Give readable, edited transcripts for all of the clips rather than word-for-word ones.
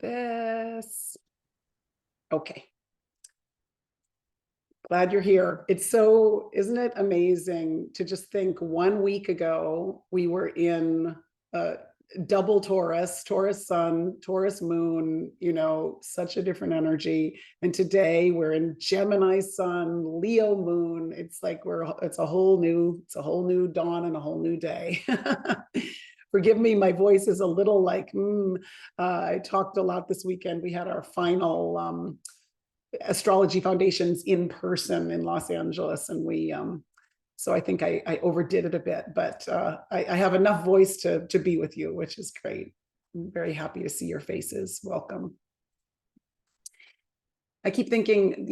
this. Okay. Glad you're here. It's so, isn't it amazing to just think 1 week ago, we were in double Taurus, Taurus sun, Taurus moon, such a different energy. And today we're in Gemini sun, Leo moon. It's like it's a whole new dawn and a whole new day. Forgive me, my voice is a little like, I talked a lot this weekend. We had our final Astrology Foundations in person in Los Angeles, and so I think I overdid it a bit, but I have enough voice to be with you, which is great. I'm very happy to see your faces. Welcome. I keep thinking,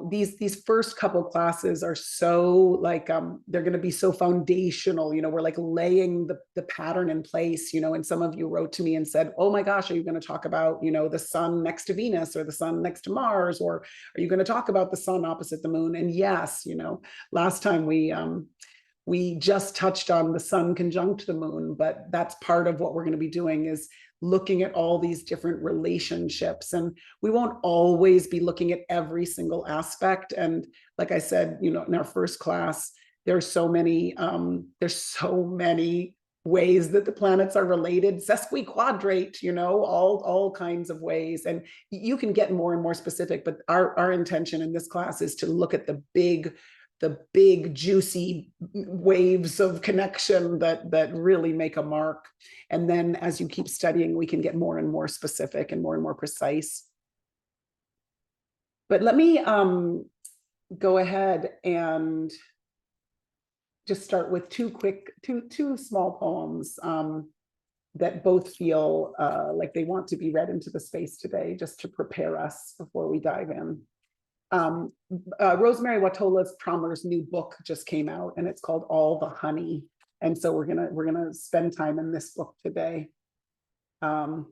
these first couple classes are so like, they're going to be so foundational, we're like laying the pattern in place, and some of you wrote to me and said, oh my gosh, are you going to talk about, the sun next to Venus or the sun next to Mars, or are you going to talk about the sun opposite the moon? And yes, last time we just touched on the sun conjunct the moon, but that's part of what we're going to be doing is looking at all these different relationships. And we won't always be looking at every single aspect. And like I said, in our first class, there's so many ways that the planets are related, sesquiquadrate, all kinds of ways. And you can get more and more specific, but our intention in this class is to look at the big juicy waves of connection that really make a mark. And then as you keep studying, we can get more and more specific and more precise. But let me go ahead and just start with two small poems that both feel like they want to be read into the space today, just to prepare us before we dive in. Rosemary Watola Trommer's new book just came out, and it's called All the Honey. And so we're gonna spend time in this book today. And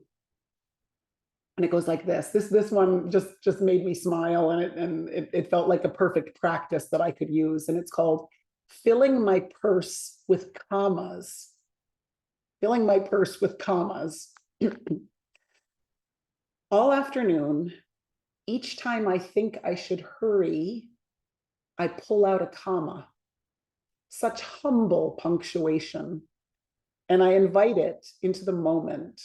it goes like this. This one just made me smile, and it felt like a perfect practice that I could use. And it's called Filling My Purse with Commas. Filling my purse with commas. All afternoon, each time I think I should hurry, I pull out a comma. Such humble punctuation. And I invite it into the moment.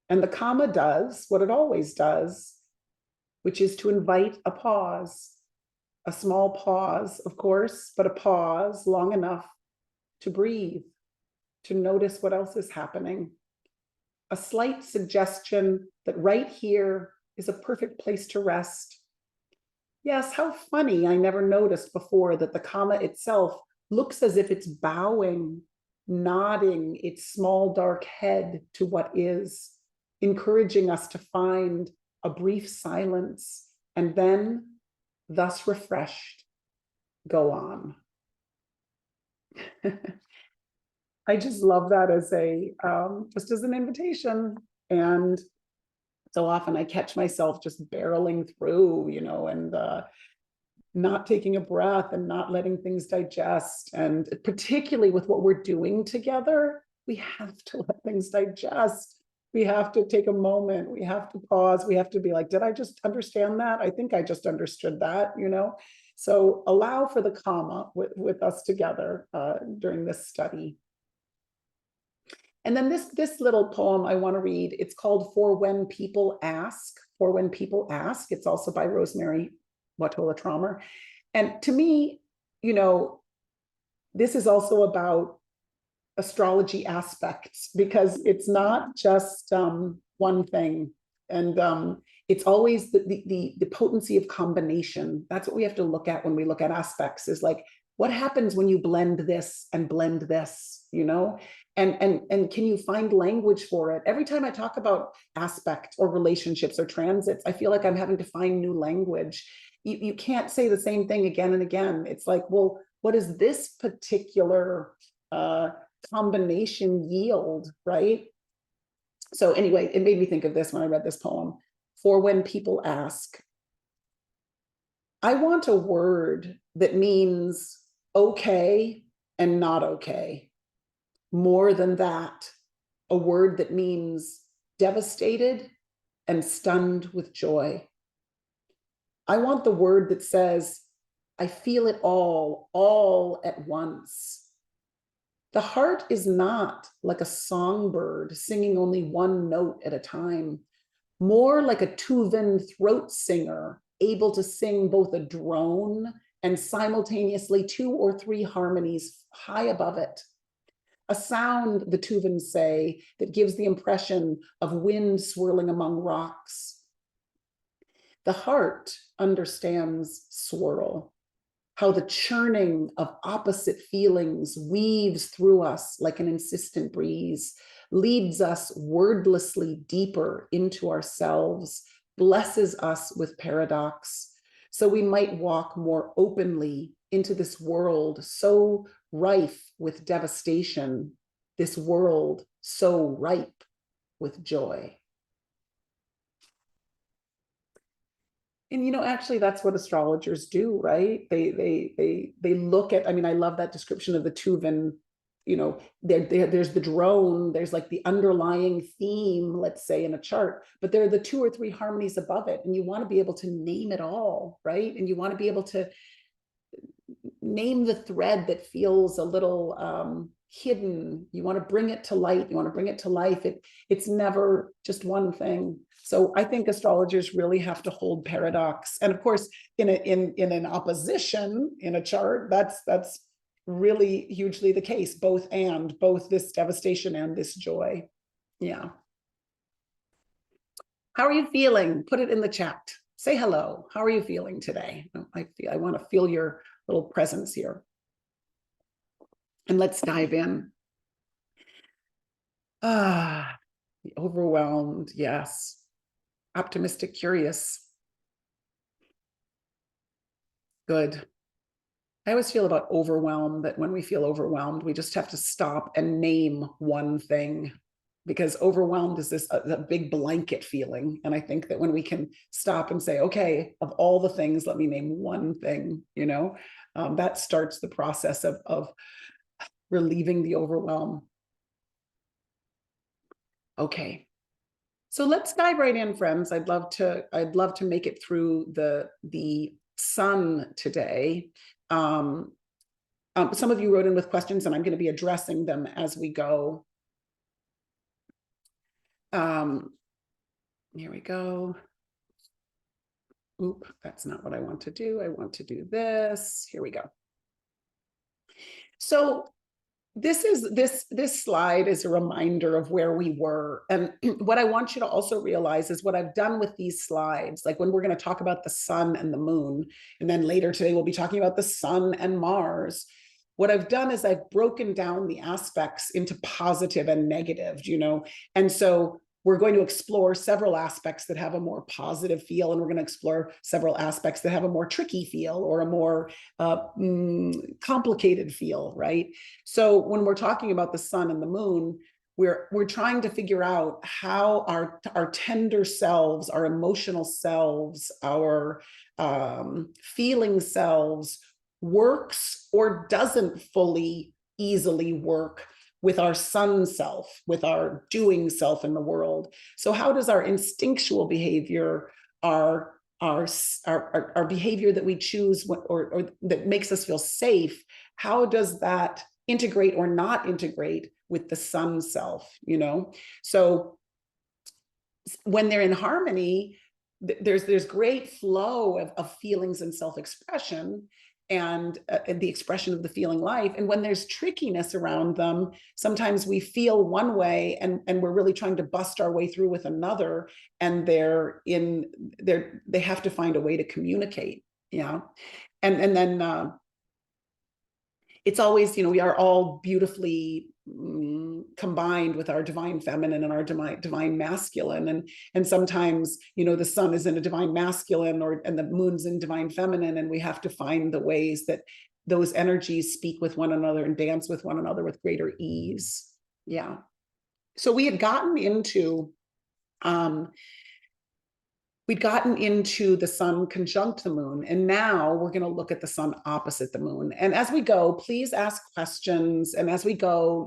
And the comma does what it always does, which is to invite a pause. A small pause, of course, but a pause long enough to breathe, to notice what else is happening. A slight suggestion that right here is a perfect place to rest. Yes, how funny, I never noticed before that the comma itself looks as if it's bowing, nodding its small dark head to what is, encouraging us to find a brief silence, and then, thus refreshed, go on. I just love that as just as an invitation. And so often I catch myself just barreling through, and not taking a breath and not letting things digest. And particularly with what we're doing together, we have to let things digest. We have to take a moment. We have to pause. We have to be like, did I just understand that? I think I just understood that, So allow for the comma with us together during this study. And then this little poem I want to read, it's called For When People Ask. For When People Ask. It's also by Rosemary Watola Trommer. And to me, this is also about astrology aspects, because it's not just one thing. And it's always the potency of combination. That's what we have to look at when we look at aspects, is like, what happens when you blend this and blend this, And can you find language for it? Every time I talk about aspects or relationships or transits, I feel like I'm having to find new language. You can't say the same thing again and again. It's like, well, what does this particular combination yield, right? So anyway, it made me think of this when I read this poem. For When People Ask. I want a word that means okay and not okay. More than that, a word that means devastated and stunned with joy. I want the word that says, I feel it all at once. The heart is not like a songbird singing only one note at a time, more like a Tuvan throat singer, able to sing both a drone and simultaneously 2 or 3 harmonies high above it. A sound, the Tuvans say, that gives the impression of wind swirling among rocks. The heart understands swirl, how the churning of opposite feelings weaves through us like an insistent breeze, leads us wordlessly deeper into ourselves, blesses us with paradox, so we might walk more openly into this world so rife with devastation, this world so ripe with joy. And actually that's what astrologers do, right? They look at, I mean, I love that description of the Tuvan, there's the drone, there's like the underlying theme, let's say, in a chart, but there are the 2 or 3 harmonies above it, and you want to be able to name it all, right? And you want to be able to name the thread that feels a little hidden. You want to bring it to light, you want to bring it to life. It's never just one thing. So I think astrologers really have to hold paradox, and of course in an opposition in a chart, that's really hugely the case, both this devastation and this joy. Yeah. How are you feeling? Put it in the chat. Say hello. How are you feeling today? I want to feel your little presence here. And let's dive in. Overwhelmed, yes. Optimistic, curious. Good. I always feel about overwhelmed that when we feel overwhelmed, we just have to stop and name one thing, because overwhelmed is a big blanket feeling. And I think that when we can stop and say, okay, of all the things, let me name one thing, that starts the process of relieving the overwhelm. Okay. So let's dive right in, friends. I'd love to make it through the sun today. Some of you wrote in with questions, and I'm going to be addressing them as we go. Here we go. Oop, that's not what I want to do. I want to do this. Here we go. So this slide is a reminder of where we were. And what I want you to also realize is what I've done with these slides, like when we're going to talk about the sun and the moon, and then later today we'll be talking about the sun and Mars. What I've done is I've broken down the aspects into positive and negative, and so we're going to explore several aspects that have a more positive feel, and we're going to explore several aspects that have a more tricky feel or a more complicated feel, right? So when we're talking about the sun and the moon, we're trying to figure out how our tender selves, our emotional selves, our feeling selves works or doesn't fully easily work with our sun self, with our doing self in the world. So how does our instinctual behavior, our behavior that we choose or that makes us feel safe, how does that integrate or not integrate with the sun self, So when they're in harmony, there's great flow of feelings and self-expression, and the expression of the feeling life. And when there's trickiness around them, sometimes we feel one way and we're really trying to bust our way through with another, and they have to find a way to communicate. Yeah. And then it's always, we are all beautifully combined with our divine feminine and our divine masculine, and sometimes the sun is in a divine masculine and the moon's in divine feminine, and we have to find the ways that those energies speak with one another and dance with one another with greater ease. Yeah. So we had gotten into the sun conjunct the moon, and now we're going to look at the sun opposite the moon. And as we go, please ask questions, and as we go,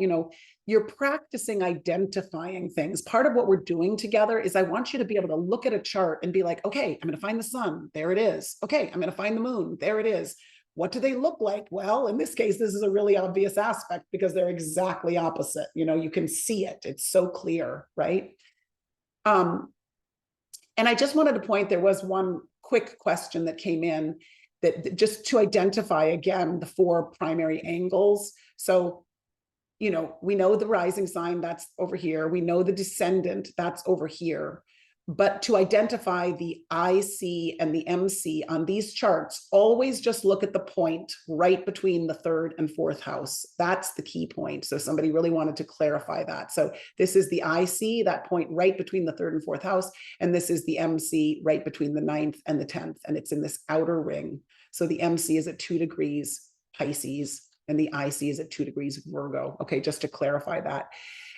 you're practicing identifying things. Part of what we're doing together is I want you to be able to look at a chart and be like, okay, I'm going to find the sun. There it is. Okay, I'm going to find the moon. There it is. What do they look like? Well, in this case, this is a really obvious aspect because they're exactly opposite. You know, you can see it. It's so clear, right? And I just wanted to point, there was one quick question that came in that just to identify again the 4 primary angles. So, you know, we know the rising sign, that's over here. We know the descendant, that's over here. But to identify the IC and the MC on these charts, always just look at the point right between the 3rd and 4th house. That's the key point. So somebody really wanted to clarify that. So this is the IC, that point right between the 3rd and 4th house. And this is the MC right between the 9th and the 10th. And it's in this outer ring. So the MC is at 2 degrees Pisces and the IC is at 2 degrees Virgo. Okay, just to clarify that.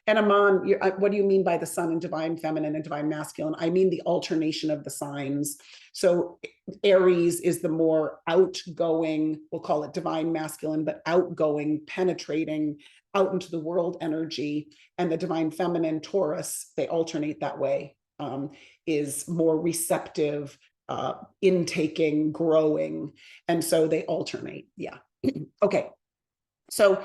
And Aman, what do you mean by the sun and divine feminine and divine masculine? I mean the alternation of the signs. So Aries is the more outgoing, we'll call it divine masculine, but outgoing, penetrating, out into the world energy. And the divine feminine, Taurus, they alternate that way, is more receptive, intaking, growing. And so they alternate. Yeah. Okay. So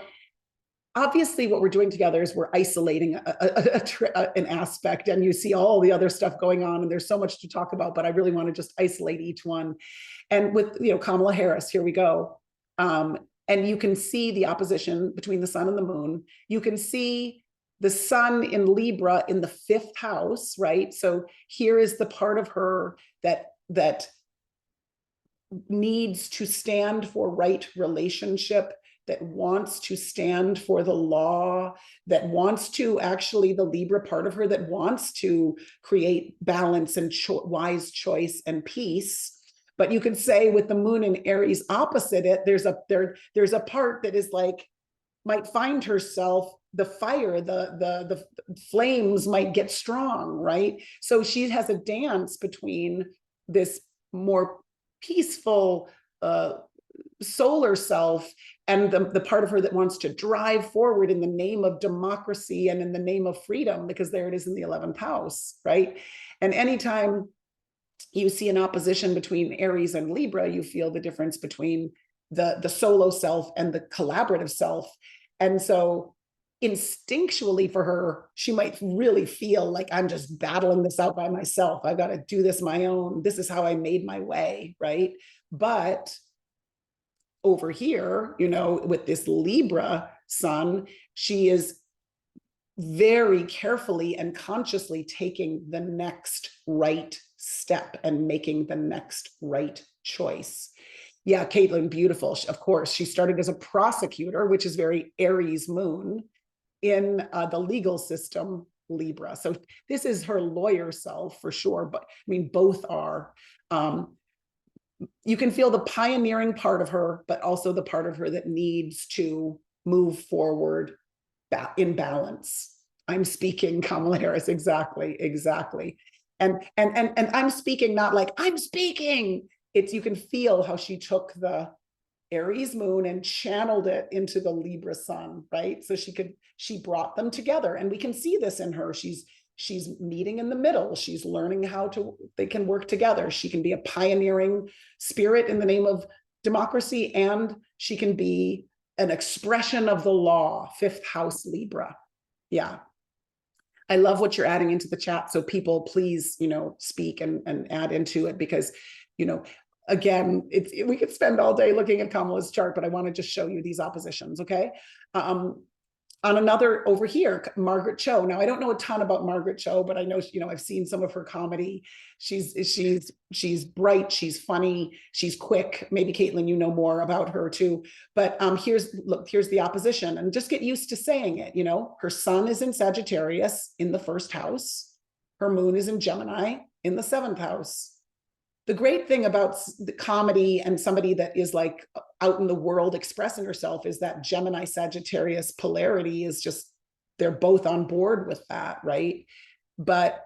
obviously what we're doing together is we're isolating an aspect, and you see all the other stuff going on, and there's so much to talk about, but I really want to just isolate each one. And with, you know, Kamala Harris, here we go. And you can see the opposition between the sun and the moon. You can see the sun in Libra in the 5th house, right? So here is the part of her that needs to stand for right relationship, that wants to stand for the law, that wants to actually, the Libra part of her that wants to create balance and wise choice and peace. But you could say with the moon in Aries opposite it, there's a part that is like, might find herself, the fire, the flames might get strong, right? So she has a dance between this more peaceful solar self and the part of her that wants to drive forward in the name of democracy and in the name of freedom, because there it is in the 11th house, right? And anytime you see an opposition between Aries and Libra, you feel the difference between the solo self and the collaborative self. And so instinctually for her, she might really feel like, I'm just battling this out by myself. I've got to do this my own. This is how I made my way, right? But over here, you know, with this Libra sun, she is very carefully and consciously taking the next right step and making the next right choice. Yeah, Caitlin, beautiful. Of course, she started as a prosecutor, which is very Aries moon in the legal system, Libra. So this is her lawyer self for sure, but I mean, both are. You can feel the pioneering part of her, but also the part of her that needs to move forward in balance. I'm speaking Kamala Harris, exactly. And I'm speaking not like I'm speaking. It's, you can feel how she took the Aries moon and channeled it into the Libra sun, right? So she brought them together, and we can see this in her. She's meeting in the middle. She's learning how they can work together. She can be a pioneering spirit in the name of democracy, and she can be an expression of the law, 5th house Libra. Yeah. I love what you're adding into the chat. So people, please, you know, speak and add into it, because, you know, again, we could spend all day looking at Kamala's chart, but I want to just show you these oppositions. Okay. On another over here, Margaret Cho. Now, I don't know a ton about Margaret Cho, but I know, you know, I've seen some of her comedy. She's bright, she's funny, she's quick. Maybe Caitlin, you know more about her too. But here's the opposition, and just get used to saying it. You know, her sun is in Sagittarius in the 1st house. Her moon is in Gemini in the 7th house. The great thing about the comedy and somebody that is like out in the world expressing herself is that Gemini Sagittarius polarity is just, they're both on board with that, right? But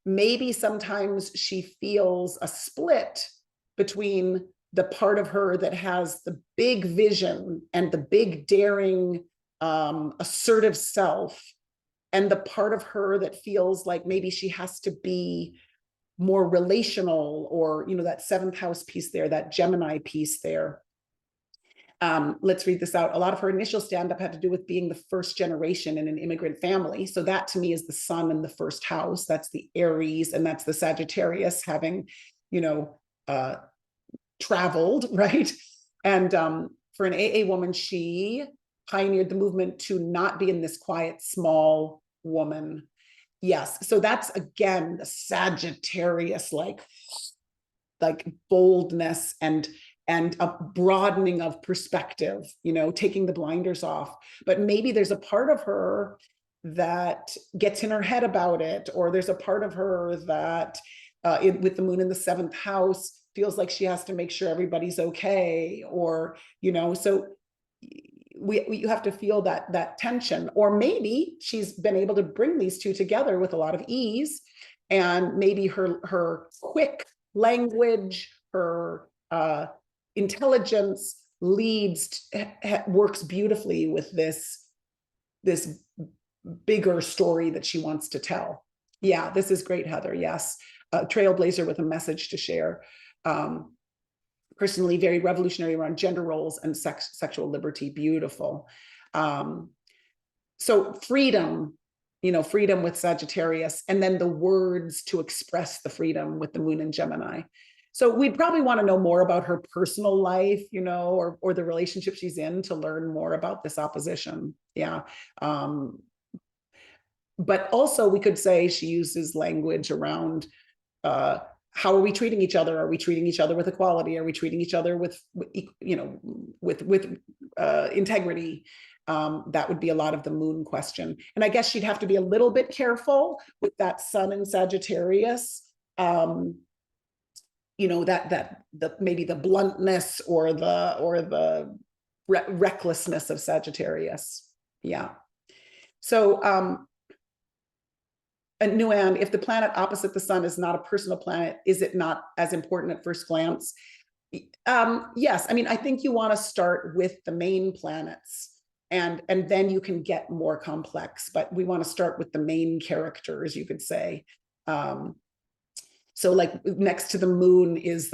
maybe sometimes she feels a split between the part of her that has the big vision and the big daring assertive self, and the part of her that feels like maybe she has to be more relational, or, you know, that seventh house piece there, that Gemini piece there. Let's read this out. A lot of her initial stand-up had to do with being the first generation in an immigrant family. So that to me is the sun in the first house. That's the Aries, and that's the Sagittarius having, you know, traveled, right? And for an AA woman, she pioneered the movement to not be in this quiet, small woman. Yes. So that's, again, the Sagittarius, like boldness and a broadening of perspective, you know, taking the blinders off. But maybe there's a part of her that gets in her head about it, or there's a part of her that with the moon in the seventh house feels like she has to make sure everybody's okay, or, you know, so you have to feel that tension. Or maybe she's been able to bring these two together with a lot of ease, and maybe her quick language, her intelligence works beautifully with this bigger story that she wants to tell. Yeah, this is great, Heather. Yes, a trailblazer with a message to share. Personally, very revolutionary around gender roles and sexual liberty. Beautiful. So freedom, you know, freedom with Sagittarius, and then the words to express the freedom with the moon in Gemini. So we'd probably want to know more about her personal life, you know, or the relationship she's in, to learn more about this opposition. Yeah. But also we could say she uses language around how are we treating each other? Are we treating each other with equality? Are we treating each other with you know, with integrity? That would be a lot of the moon question. And I guess she'd have to be a little bit careful with that sun in Sagittarius. You know, that maybe the bluntness or the recklessness of Sagittarius. Yeah. So and Nuan, if the planet opposite the sun is not a personal planet, is it not as important at first glance? Yes. I mean, I think you want to start with the main planets, and then you can get more complex, but we want to start with the main characters, you could say. So like next to the moon is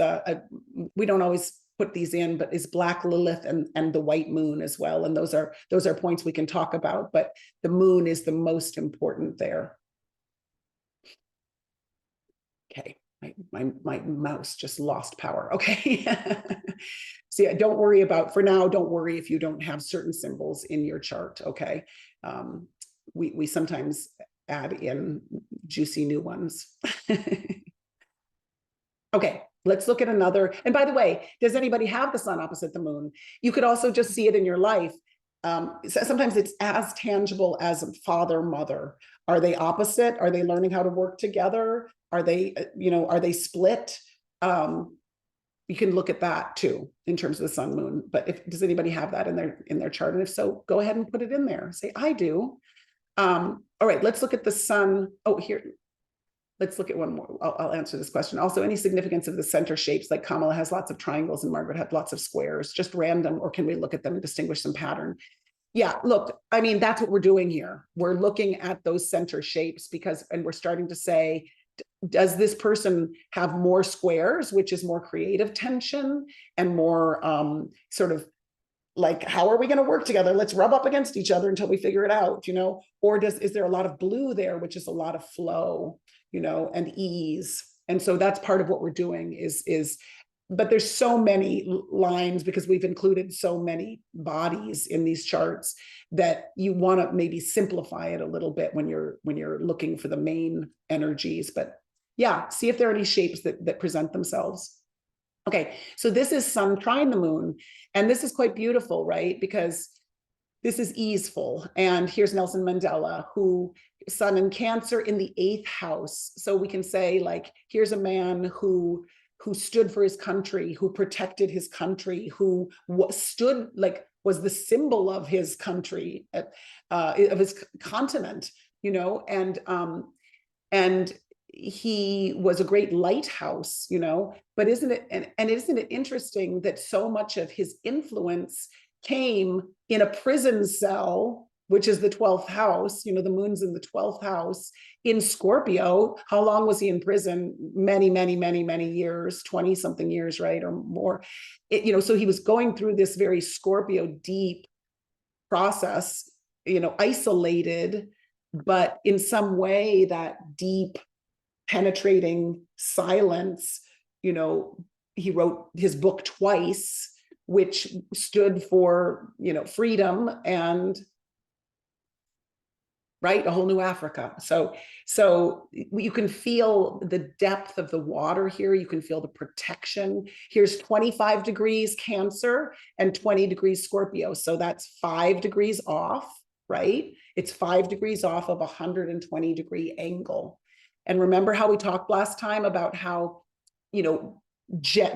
we don't always put these in, but is Black Lilith and the white moon as well. And those are points we can talk about, but the moon is the most important there. Okay, my mouse just lost power. Okay. So yeah, don't worry about, for now, don't worry if you don't have certain symbols in your chart. Okay. We sometimes add in juicy new ones. Okay, let's look at another. And by the way, does anybody have the sun opposite the moon? You could also just see it in your life. Sometimes it's as tangible as father, mother. Are they opposite? Are they learning how to work together? Are they, you know, are they split? You can look at that too in terms of the sun moon. But does anybody have that in their chart? And if so, go ahead and put it in there. Say, I do. All right, let's look at the sun. Oh, here. Let's look at one more. I'll answer this question. Also, any significance of the center shapes, like Kamala has lots of triangles and Margaret had lots of squares, just random, or can we look at them and distinguish some pattern? Yeah, look, I mean, that's what we're doing here. We're looking at those center shapes and we're starting to say, does this person have more squares, which is more creative tension and more sort of like, how are we going to work together? Let's rub up against each other until we figure it out, you know? Or is there a lot of blue there, which is a lot of flow, you know, and ease? And so that's part of what we're doing but there's so many lines because we've included so many bodies in these charts that you want to maybe simplify it a little bit when you're looking for the main energies. But yeah, see if there are any shapes that present themselves. Okay, so this is sun trine the moon, and this is quite beautiful, right? Because this is easeful. And here's Nelson Mandela, who sun in Cancer in the 8th house. So we can say, like, here's a man who stood for his country, who protected his country, who was the symbol of his country, of his continent, you know, and he was a great lighthouse, you know. But isn't it interesting that so much of his influence came in a prison cell, which is the 12th house, the moon's in the 12th house in Scorpio. How long was he in prison? Many, many, many, many years, 20 something years, right? Or more. So he was going through this very Scorpio deep process, isolated, but in some way that deep penetrating silence, he wrote his book twice, which stood for, freedom and right, a whole new Africa. So you can feel the depth of the water here. You can feel the protection. Here's 25 degrees Cancer and 20 degrees Scorpio. So that's 5 degrees off, right? It's 5 degrees off of a 120-degree angle. And remember how we talked last time about how,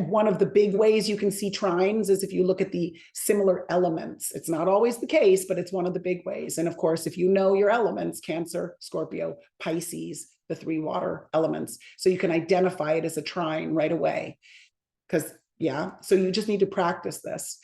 one of the big ways you can see trines is if you look at the similar elements. It's not always the case, but it's one of the big ways. And of course, if you know your elements, Cancer, Scorpio, Pisces, the 3 water elements, so you can identify it as a trine right away. Because, so you just need to practice this.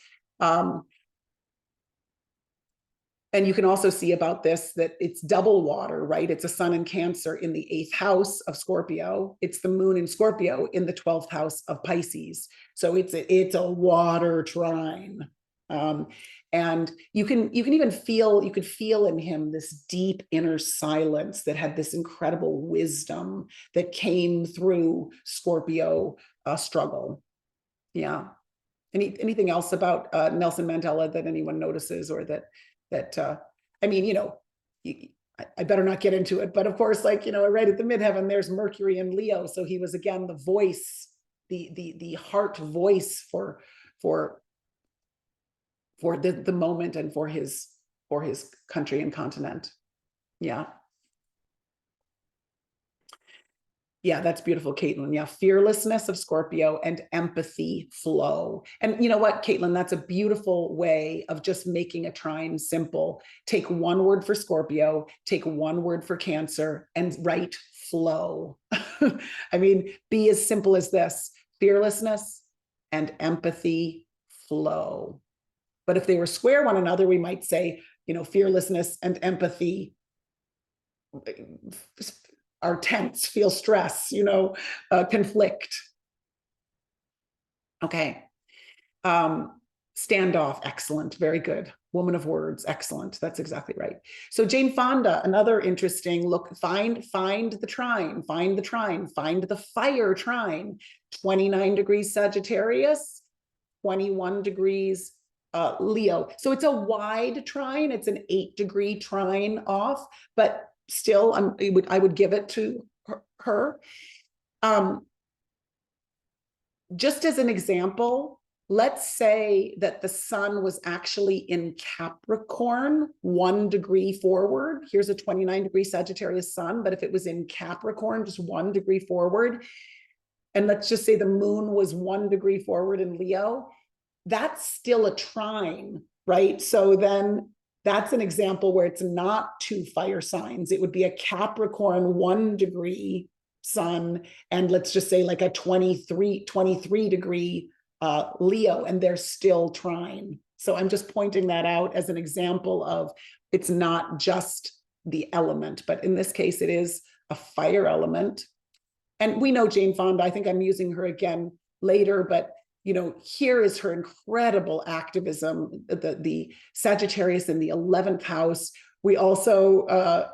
And you can also see about this that it's double water, right? It's a sun in Cancer in the 8th house of Scorpio. It's the moon in Scorpio in the 12th house of Pisces. So it's a water trine. And you can even feel, you could feel in him this deep inner silence that had this incredible wisdom that came through Scorpio struggle. Yeah. Anything else about Nelson Mandela that anyone notices, or that I better not get into it, but of course, right at the midheaven, there's Mercury in Leo. So he was again the voice, the heart voice for the moment and for his country and continent. Yeah, that's beautiful, Caitlin. Yeah, fearlessness of Scorpio and empathy flow. And you know what, Caitlin, that's a beautiful way of just making a trine simple. Take one word for Scorpio, take one word for Cancer, and write flow. Be as simple as this: fearlessness and empathy flow. But if they were square one another, we might say, fearlessness and empathy are tense, feel stress, conflict. Okay. Standoff, excellent, very good. Woman of words, excellent. That's exactly right. So Jane Fonda, another interesting look, find the trine, find the fire trine. 29 degrees Sagittarius, 21 degrees Leo. So it's a wide trine. It's an 8-degree trine off, but still, I would give it to her. Just as an example, let's say that the sun was actually in Capricorn 1 degree forward. Here's a 29-degree Sagittarius sun, but if it was in Capricorn, just 1 degree forward, and let's just say the moon was 1 degree forward in Leo, that's still a trine, right? So then that's an example where it's not 2 fire signs. It would be a Capricorn 1 degree sun, and let's just say like a 23 degree Leo, and they're still trine. So I'm just pointing that out as an example of it's not just the element, but in this case, it is a fire element. And we know Jane Fonda, I think I'm using her again later, but here is her incredible activism, the Sagittarius in the 11th house. We also,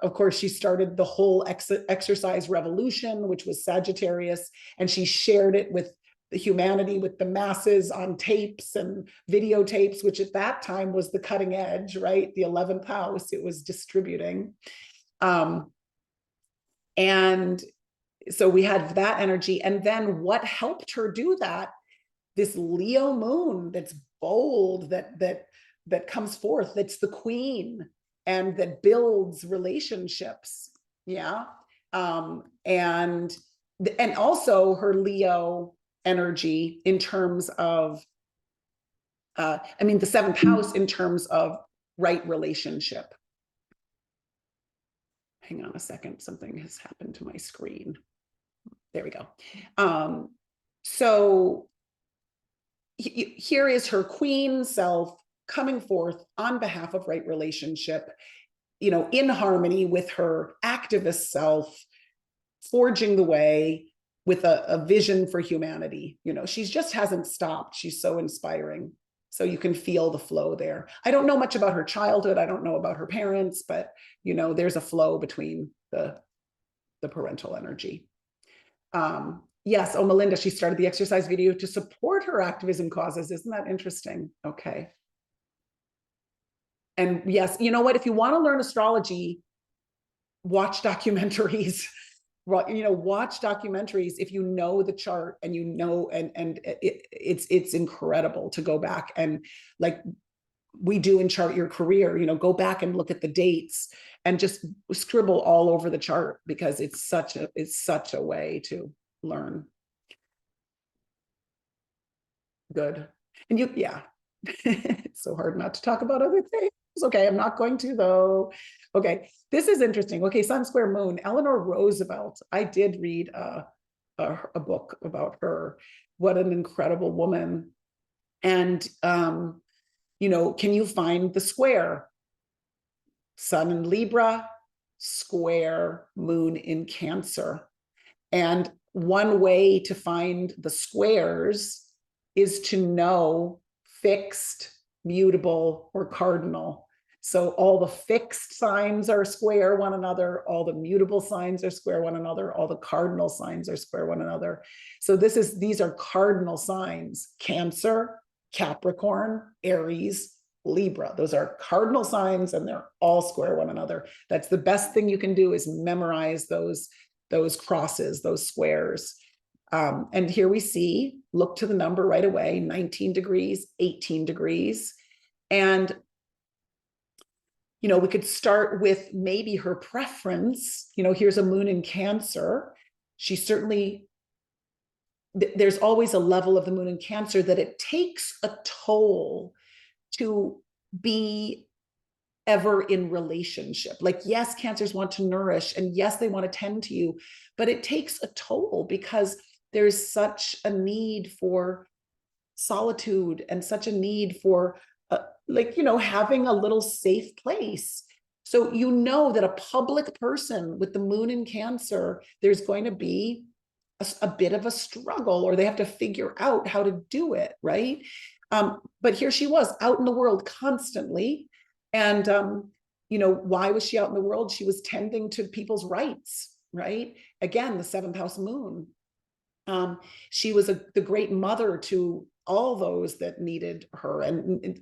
of course, she started the whole exercise revolution, which was Sagittarius, and she shared it with the humanity, with the masses on tapes and videotapes, which at that time was the cutting edge, right? The 11th house, it was distributing. And so we had that energy. And then what helped her do that? This Leo moon that's bold, that comes forth, that's the queen, and that builds relationships. Yeah. And also her Leo energy in terms of, the 7th house in terms of right relationship. Hang on a second, something has happened to my screen. There we go. So here is her queen self coming forth on behalf of right relationship, you know, in harmony with her activist self, forging the way with a vision for humanity. You know, she just hasn't stopped. She's so inspiring. So you can feel the flow there. I don't know much about her childhood. I don't know about her parents, but, you know, there's a flow between the parental energy. Yes. Oh, Melinda, she started the exercise video to support her activism causes. Isn't that interesting? Okay. And yes, you know what? If you want to learn astrology, watch documentaries. You know, watch documentaries if you know the chart and you know, and it's incredible to go back and, like we do in Chart Your Career, you know, go back and look at the dates and just scribble all over the chart, because it's such a way to learn. Good. And you, yeah, it's so hard not to talk about other things. Okay, I'm not going to though. Okay, this is interesting. Okay, Sun Square Moon, Eleanor Roosevelt. I did read a book about her. What an incredible woman. And, you know, can you find the square? Sun in Libra, square, moon in Cancer. And one way to find the squares is to know fixed, mutable, or cardinal. So all the fixed signs are square one another, all the mutable signs are square one another, all the cardinal signs are square one another. So these are cardinal signs: Cancer, Capricorn, Aries, Libra. Those are cardinal signs, and they're all square one another. That's the best thing you can do, is memorize those crosses, those squares. And here we see, look to the number right away, 19 degrees, 18 degrees. And, you know, we could start with maybe her preference. You know, here's a moon in Cancer. She certainly, there's always a level of the moon in Cancer that it takes a toll to be ever in relationship. Like, yes, Cancers want to nourish, and yes, they want to tend to you, but it takes a toll, because there's such a need for solitude and such a need for like, you know, having a little safe place. So you know that a public person with the moon in Cancer, there's going to be a bit of a struggle, or they have to figure out how to do it, right? But here she was out in the world constantly. And, you know, why was she out in the world? She was tending to people's rights, right? Again, the seventh house moon. She was the great mother to all those that needed her and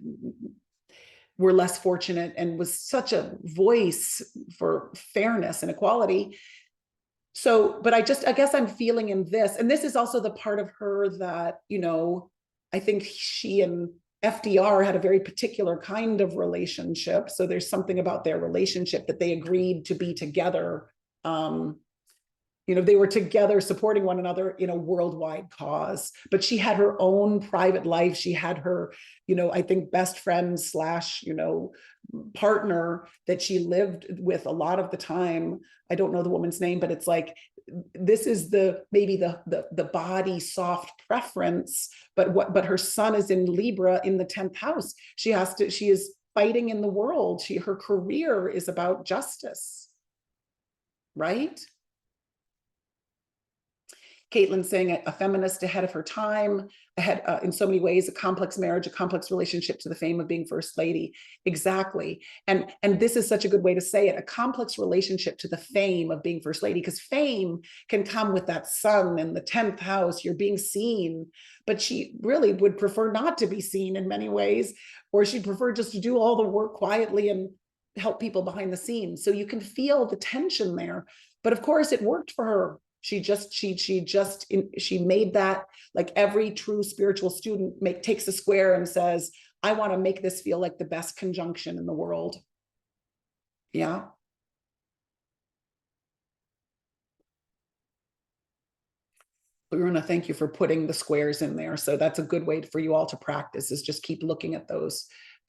were less fortunate, and was such a voice for fairness and equality. So, but I guess I'm feeling in this, and this is also the part of her that, you know, I think she and FDR had a very particular kind of relationship. So there's something about their relationship that they agreed to be together. You know, they were together supporting one another in a worldwide cause, but she had her own private life. She had her, you know, I think best friend / you know, partner that she lived with a lot of the time. I don't know the woman's name, but it's like, this is maybe the body soft preference, but her sun is in Libra in the 10th house. She is fighting in the world. Her career is about justice, right? Caitlin saying a feminist ahead of her time, ahead in so many ways, a complex marriage, a complex relationship to the fame of being first lady. Exactly. And this is such a good way to say it, a complex relationship to the fame of being first lady, because fame can come with that sun in the 10th house. You're being seen, but she really would prefer not to be seen in many ways, or she'd prefer just to do all the work quietly and help people behind the scenes. So you can feel the tension there. But of course, it worked for her. She made that, like every true spiritual student takes a square and says, I want to make this feel like the best conjunction in the world. Yeah. Lorna, thank you for putting the squares in there. So that's a good way for you all to practice, is just keep looking at those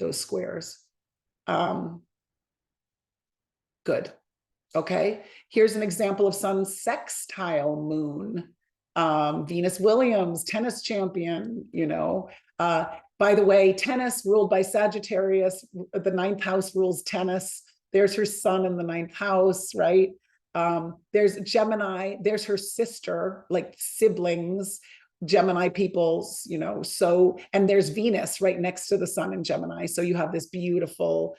squares. Good. Okay, here's an example of sun sextile moon. Venus Williams, tennis champion, you know, but By the way, tennis ruled by Sagittarius, the ninth house rules tennis. There's her sun in the ninth house, right? There's Gemini, there's her sister, like siblings, Gemini peoples, you know, so, and there's Venus right next to the sun in Gemini. So you have this beautiful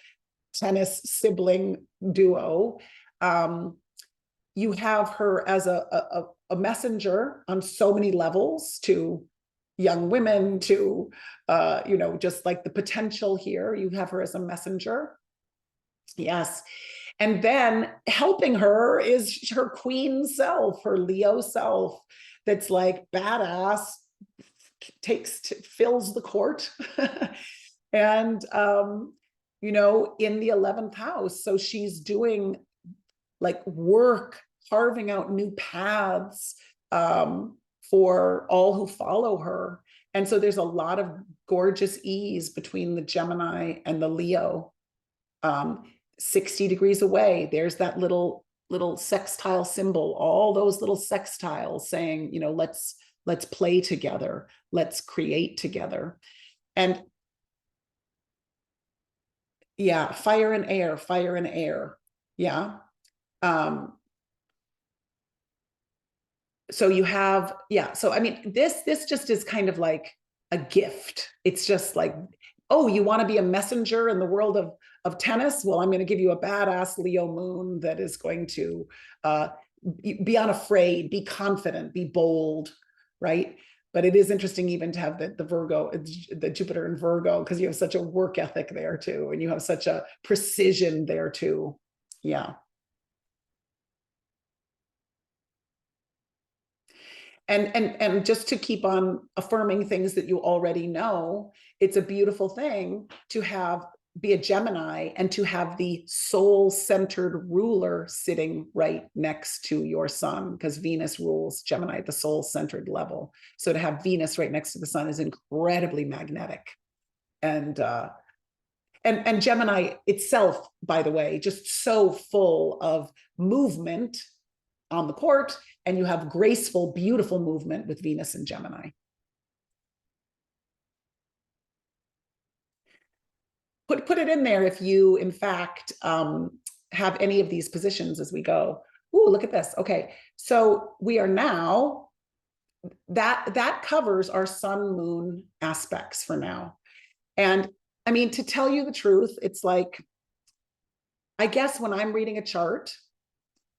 tennis sibling duo. You have her as a messenger on so many levels to young women, to, you know, just like the potential here. You have her as a messenger. Yes. And then helping her is her queen self, her Leo self, that's like badass, fills the court. And, you know, in the 11th house. So she's doing like work, carving out new paths for all who follow her. And so there's a lot of gorgeous ease between the Gemini and the Leo. 60 degrees away, there's that little sextile symbol, all those little sextiles saying, you know, let's play together, let's create together. And yeah, fire and air, fire and air. Yeah. So you have, yeah. So, I mean, this just is kind of like a gift. It's just like, oh, you want to be a messenger in the world of tennis? Well, I'm going to give you a badass Leo moon that is going to be unafraid, be confident, be bold, right? But it is interesting even to have the Virgo, the Jupiter in Virgo, because you have such a work ethic there too, and you have such a precision there too. Yeah. And just to keep on affirming things that you already know, it's a beautiful thing to be a Gemini and to have the soul-centered ruler sitting right next to your sun, because Venus rules Gemini at the soul-centered level. So to have Venus right next to the sun is incredibly magnetic. And Gemini itself, by the way, just so full of movement on the court, and you have graceful, beautiful movement with Venus and Gemini. Put it in there if you, in fact, have any of these positions as we go. Ooh, look at this. Okay, so we are now, that covers our sun moon aspects for now. And I mean, to tell you the truth, it's like, I guess when I'm reading a chart,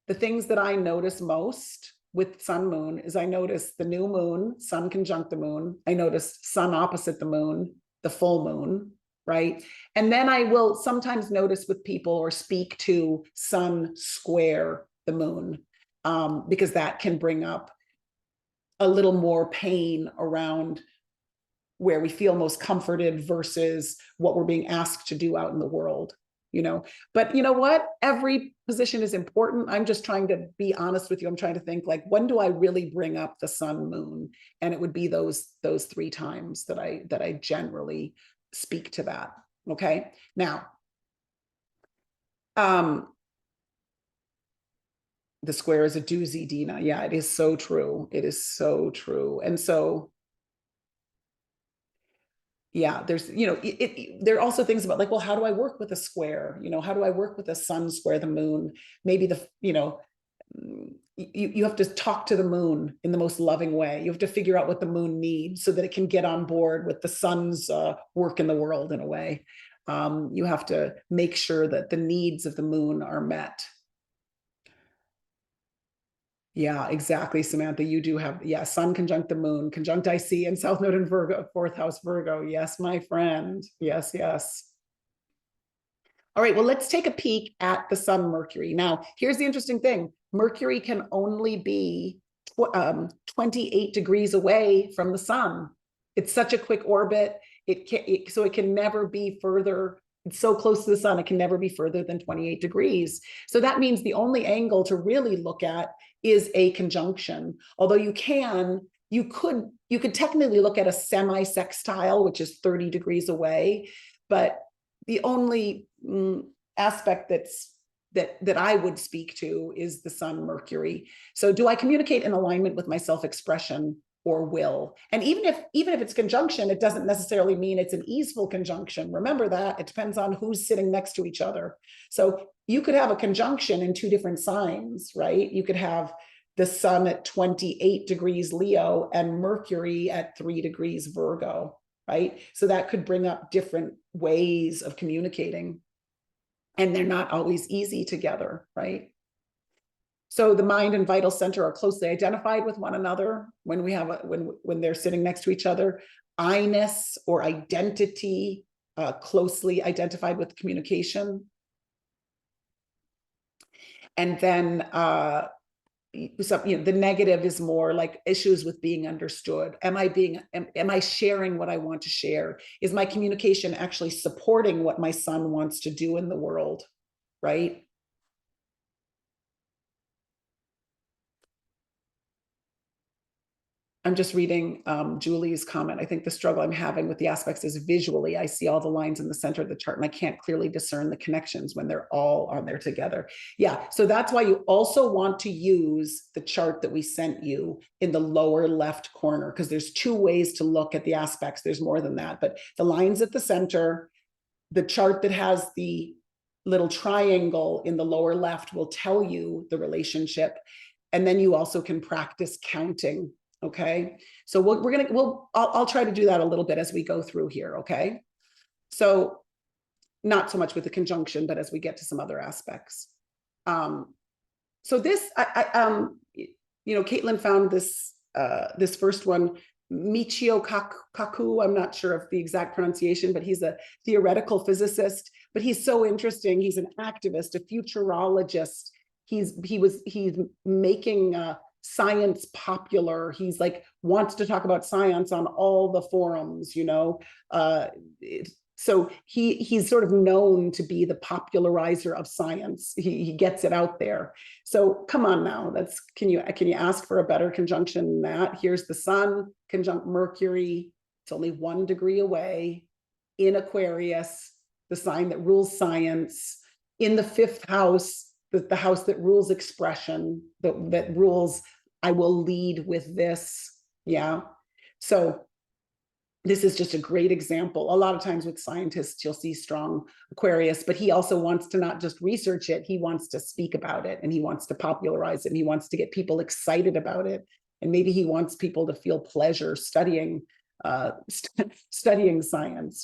the things that I notice most with sun moon is I notice the new moon, sun conjunct the moon. I notice sun opposite the moon, the full moon, right? And then I will sometimes notice with people or speak to sun square the moon, because that can bring up a little more pain around where we feel most comforted versus what we're being asked to do out in the world. You know, but you know what? Every position is important. I'm just trying to be honest with you. I'm trying to think like, when do I really bring up the sun moon? And it would be those 3 times that I generally speak to that. Okay. Now, the square is a doozy, Dina. Yeah, it is so true. It is so true. And so, yeah, there's, you know, there are also things about like, well, how do I work with a square? You know, how do I work with a sun square the moon? Maybe you know, you have to talk to the moon in the most loving way. You have to figure out what the moon needs so that it can get on board with the sun's work in the world in a way. You have to make sure that the needs of the moon are met. Yeah, exactly, Samantha. You do have, yeah, sun conjunct the moon, conjunct IC and South Node in Virgo, 4th house Virgo. Yes, my friend. Yes, yes. All right, well, let's take a peek at the sun Mercury. Now, here's the interesting thing. Mercury can only be 28 degrees away from the sun. It's such a quick orbit. So it can never be further. It's so close to the sun, it can never be further than 28 degrees. So that means the only angle to really look at is a conjunction. Although you could technically look at a semi-sextile, which is 30 degrees away, but the only aspect that I would speak to is the sun Mercury. So do I communicate in alignment with my self-expression? or will. And even if it's conjunction, it doesn't necessarily mean it's an easeful conjunction. Remember that it depends on who's sitting next to each other. So you could have a conjunction in two different signs, right? You could have the sun at 28 degrees Leo and Mercury at 3 degrees Virgo, right? So that could bring up different ways of communicating, and they're not always easy together, right? So the mind and vital center are closely identified with one another when we have when they're sitting next to each other. I-ness or identity, closely identified with communication. And then so, the negative is more like issues with being understood. Am I sharing what I want to share? Is my communication actually supporting what my son wants to do in the world, right? I'm just reading Julie's comment. I think the struggle I'm having with the aspects is visually. I see all the lines in the center of the chart and I can't clearly discern the connections when they're all on there together. Yeah, so that's why you also want to use the chart that we sent you in the lower left corner, because there's two ways to look at the aspects. There's more than that, but the lines at the center, the chart that has the little triangle in the lower left will tell you the relationship. And then you also can practice counting. Okay, so I'll try to do that a little bit as we go through here. Okay, so not so much with the conjunction, but as we get to some other aspects. So this, Caitlin found this this first one, Michio Kaku. I'm not sure of the exact pronunciation, but he's a theoretical physicist. But he's so interesting. He's an activist, a futurologist. He's making science popular. He's like wants to talk about science on all the forums, so he's sort of known to be the popularizer of science. He gets it out there. So come on now, can you ask for a better conjunction than that? Here's the sun conjunct Mercury. It's only 1 degree away in Aquarius, the sign that rules science, in the 5th house, the house that rules expression, that rules I will lead with this. Yeah. So this is just a great example. A lot of times with scientists, you'll see strong Aquarius, but he also wants to not just research it, he wants to speak about it, and he wants to popularize it, and he wants to get people excited about it. And maybe he wants people to feel pleasure studying science,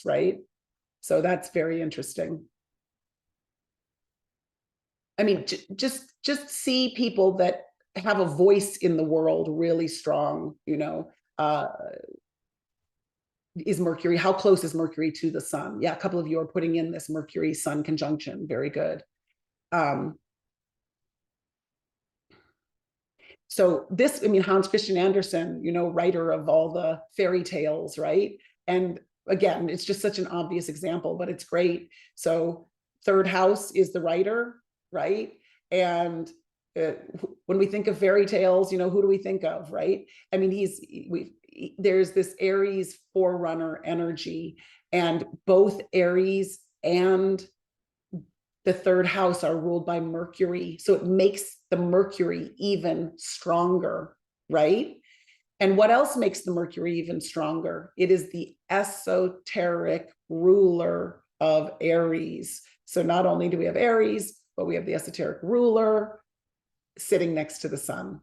right? So that's very interesting. I mean, just see people that have a voice in the world really strong, is Mercury, how close is Mercury to the sun? Yeah, a couple of you are putting in this Mercury sun conjunction. Very good. So this, Hans Christian Andersen, writer of all the fairy tales, right? And again, it's just such an obvious example, but it's great. So 3rd house is the writer, right? And when we think of fairy tales, who do we think of, right? I mean, there's this Aries forerunner energy, and both Aries and the 3rd house are ruled by Mercury. So it makes the Mercury even stronger, right? And what else makes the Mercury even stronger? It is the esoteric ruler of Aries. So not only do we have Aries, but we have the esoteric ruler sitting next to the sun.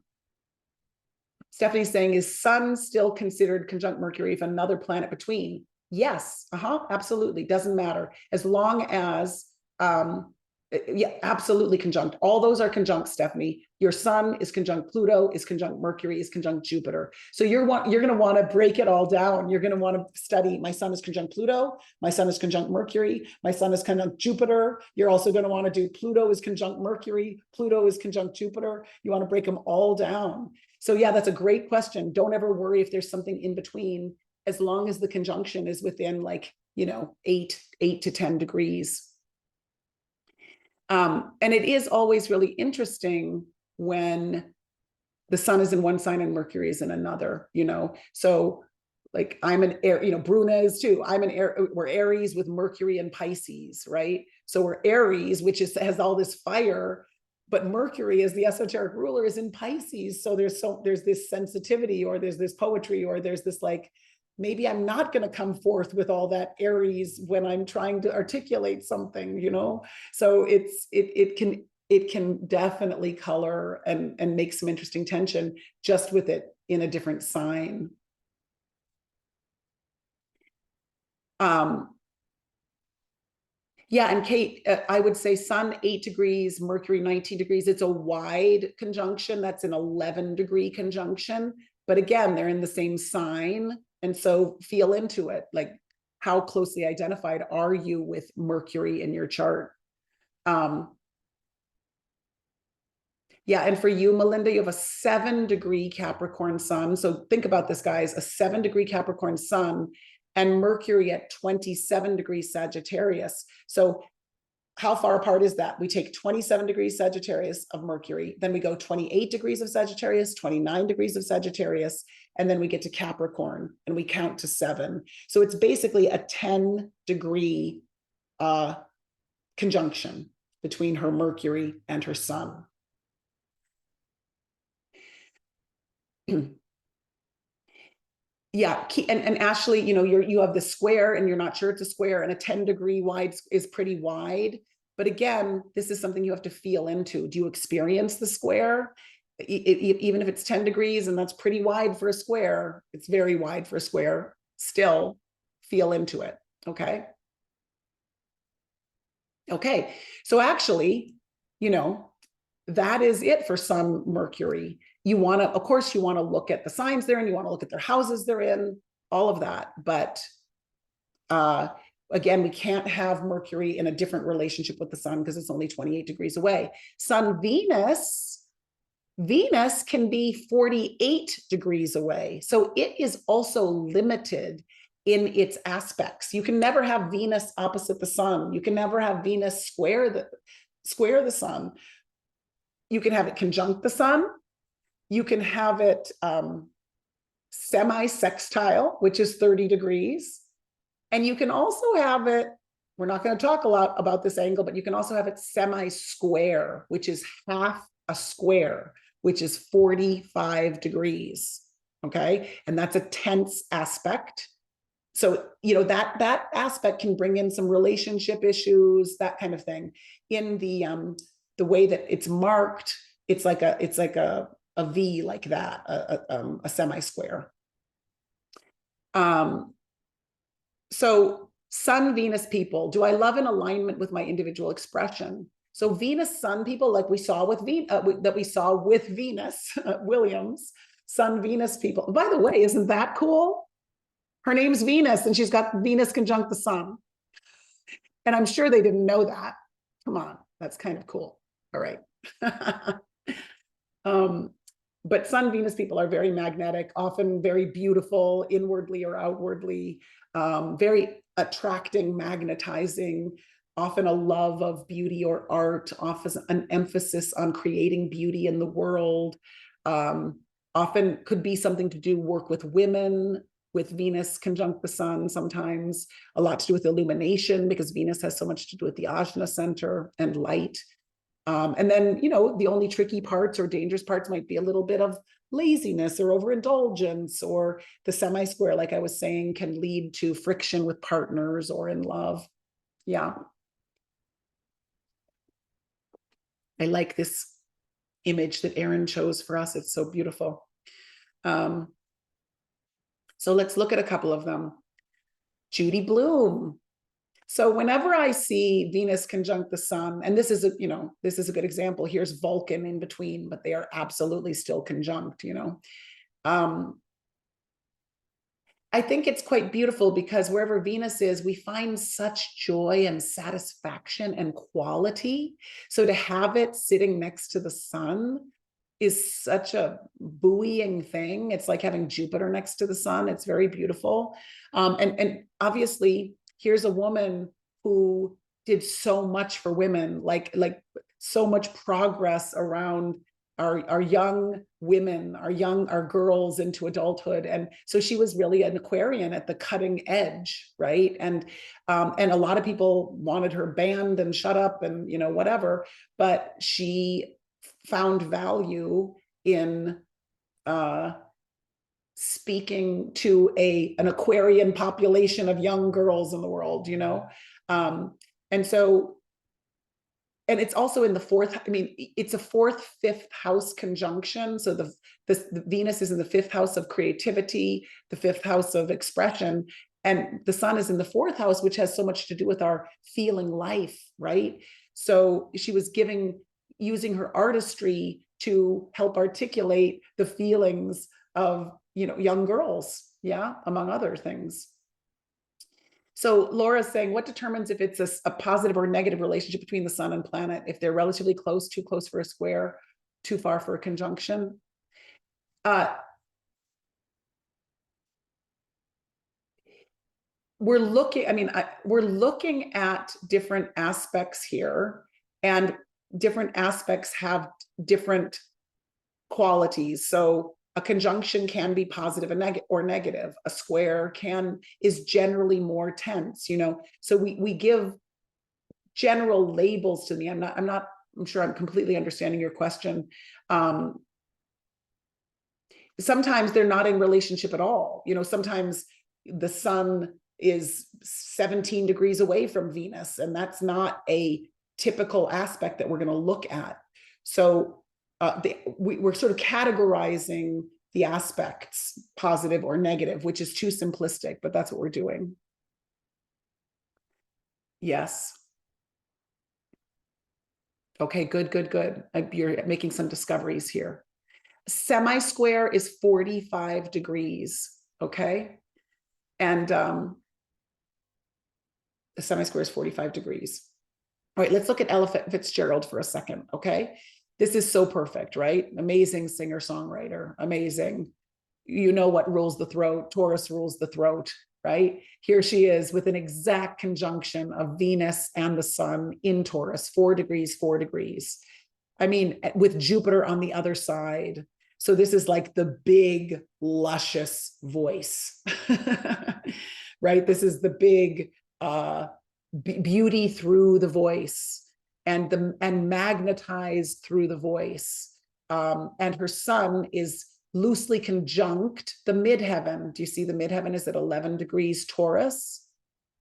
Stephanie's saying, is sun still considered conjunct Mercury if another planet between? Yes, absolutely, doesn't matter. As long as, yeah, absolutely conjunct. All those are conjunct, Stephanie. Your sun is conjunct Pluto, is conjunct Mercury, is conjunct Jupiter. So you're going to want to break it all down. You're going to want to study, my sun is conjunct Pluto, my sun is conjunct Mercury, my sun is conjunct Jupiter. You're also going to want to do Pluto is conjunct Mercury, Pluto is conjunct Jupiter. You want to break them all down. So yeah, that's a great question. Don't ever worry if there's something in between, as long as the conjunction is within 8 to 10 degrees. And it is always really interesting when the sun is in one sign and Mercury is in another, so like I'm an air, Bruna is too. I'm an air, we're Aries with Mercury and Pisces, right? So we're Aries, which has all this fire, but Mercury as the esoteric ruler is in Pisces. So there's this sensitivity, or there's this poetry, or there's this like, maybe I'm not going to come forth with all that Aries when I'm trying to articulate something, you know? So it can definitely color and make some interesting tension just with it in a different sign. Yeah, and Kate, I would say Sun 8 degrees, Mercury 19 degrees. It's a wide conjunction. That's an 11-degree conjunction. But again, they're in the same sign. And so feel into it. Like, how closely identified are you with Mercury in your chart? Yeah, and for you, Melinda, you have a 7-degree Capricorn sun. So think about this, guys, a 7-degree Capricorn sun and Mercury at 27 degrees Sagittarius. So how far apart is that? We take 27 degrees Sagittarius of Mercury, then we go 28 degrees of Sagittarius, 29 degrees of Sagittarius, and then we get to Capricorn and we count to 7. So it's basically a 10-degree conjunction between her Mercury and her sun. Yeah, and Ashley, you know, you have the square and you're not sure it's a square, and a 10-degree wide is pretty wide. But again, this is something you have to feel into. Do you experience the square? Even if it's 10 degrees and that's pretty wide for a square, it's very wide for a square, still feel into it, okay? Okay, so actually, you know, that is it for Sun Mercury. You want to, of course, you want to look at the signs they're in, you want to look at their houses they're in, all of that. But again, we can't have Mercury in a different relationship with the sun because it's only 28 degrees away. Sun Venus can be 48 degrees away. So it is also limited in its aspects. You can never have Venus opposite the sun. You can never have Venus square the sun. You can have it conjunct the sun. You can have it semi-sextile, which is 30 degrees. And you can also have it, we're not going to talk a lot about this angle, but you can also have it semi-square, which is half a square, which is 45 degrees. Okay. And that's a tense aspect. So, you know, that aspect can bring in some relationship issues, that kind of thing. In the way that it's marked, it's like a V like that, a semi-square. So Sun Venus people, do I love an alignment with my individual expression? So Venus Sun people, like we saw with Venus Williams, Sun Venus people. By the way, isn't that cool? Her name's Venus and she's got Venus conjunct the sun. And I'm sure they didn't know that. Come on, that's kind of cool. All right. But Sun Venus people are very magnetic, often very beautiful inwardly or outwardly, very attracting, magnetizing, often a love of beauty or art, often an emphasis on creating beauty in the world, often could be something to do work with women, with Venus conjunct the sun, sometimes a lot to do with illumination because Venus has so much to do with the Ajna center and light. And then, you know, the only tricky parts or dangerous parts might be a little bit of laziness or overindulgence, or the semi-square, like I was saying, can lead to friction with partners or in love. Yeah. I like this image that Erin chose for us. It's so beautiful. So let's look at a couple of them. Judy Bloom. So whenever I see Venus conjunct the sun, and this is a, you know, this is a good example. Here's Vulcan in between, but they are absolutely still conjunct, you know. I think it's quite beautiful because wherever Venus is, we find such joy and satisfaction and quality. So to have it sitting next to the sun is such a buoying thing. It's like having Jupiter next to the sun. It's very beautiful. And obviously, here's a woman who did so much for women, like so much progress around our young women, our girls into adulthood. And so she was really an Aquarian at the cutting edge, right? And a lot of people wanted her banned and shut up and, you know, whatever, but she found value in speaking to an Aquarian population of young girls in the world, and so, and it's also in the fourth, I mean, it's a fourth, fifth house conjunction. So the Venus is in the fifth house of creativity, the fifth house of expression, and the sun is in the fourth house, which has so much to do with our feeling life, right? So she was using her artistry to help articulate the feelings of, young girls, yeah, among other things. So Laura's saying, what determines if it's a positive or negative relationship between the sun and planet? If they're relatively close, too close for a square, too far for a conjunction? We're looking at different aspects here, and different aspects have different qualities. So a conjunction can be positive or negative. A square is generally more tense, So we give general labels to me. I'm sure I'm completely understanding your question. Sometimes they're not in relationship at all. Sometimes the sun is 17 degrees away from Venus, and that's not a typical aspect that we're going to look at. So we're sort of categorizing the aspects, positive or negative, which is too simplistic, but that's what we're doing. Yes. Okay, good. You're making some discoveries here. Semi-square is 45 degrees, okay? And the semi-square is 45 degrees. All right, let's look at Ella Fitzgerald for a second, okay? This is so perfect, right? Amazing singer-songwriter, amazing. You know what rules the throat? Taurus rules the throat, right? Here she is with an exact conjunction of Venus and the sun in Taurus, 4 degrees, 4 degrees. I mean, with Jupiter on the other side. So this is like the big, luscious voice, right? This is the big beauty through the voice, and magnetized through the voice. And her sun is loosely conjunct the midheaven. Do you see the midheaven is at 11 degrees Taurus?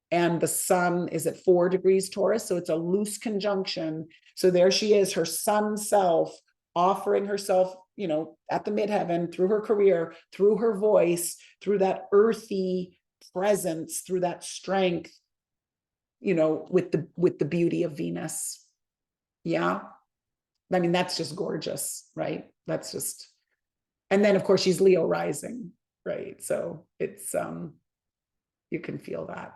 And the sun is at 4 degrees Taurus. So it's a loose conjunction. So there she is, her sun self, offering herself, at the midheaven, through her career, through her voice, through that earthy presence, through that strength, with the beauty of Venus. Yeah. I mean, that's just gorgeous, right? That's just, and then of course she's Leo rising, right? So it's, you can feel that.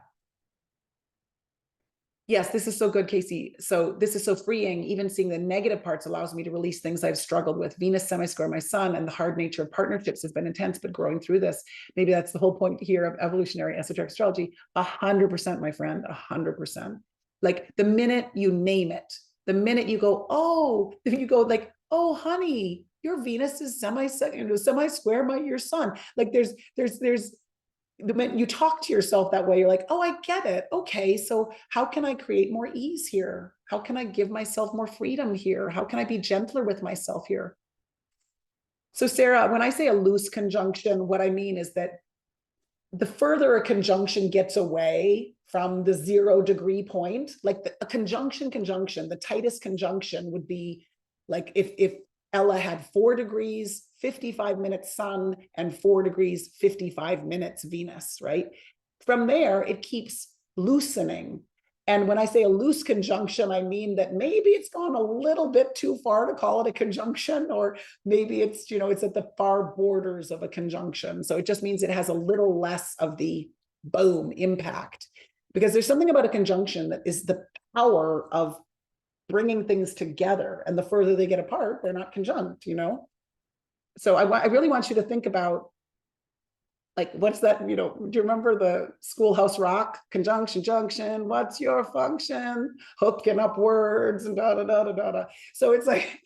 Yes, this is so good, Casey. So this is so freeing. Even seeing the negative parts allows me to release things I've struggled with. Venus semi-square my sun, and the hard nature of partnerships has been intense, but growing through this. Maybe that's the whole point here of evolutionary esoteric astrology. 100%, my friend, 100%. Like the minute you name it, the minute you go, like, oh, honey, your Venus is semi-square by your sun. Like there's the minute you talk to yourself that way, you're like, oh, I get it. Okay, so how can I create more ease here? How can I give myself more freedom here? How can I be gentler with myself here? So Sarah, when I say a loose conjunction, what I mean is that the further a conjunction gets away from the 0 degree point, like a conjunction, the tightest conjunction would be like if Ella had 4 degrees, 55 minutes sun, and 4 degrees, 55 minutes Venus, right? From there, it keeps loosening. And when I say a loose conjunction, I mean that maybe it's gone a little bit too far to call it a conjunction, or maybe it's, it's at the far borders of a conjunction. So it just means it has a little less of the boom impact, because there's something about a conjunction that is the power of bringing things together, and the further they get apart, they're not conjunct, So I really want you to think about, like, what's that, do you remember the Schoolhouse Rock? Conjunction, junction, what's your function? Hooking up words and da da da da da da. So it's like,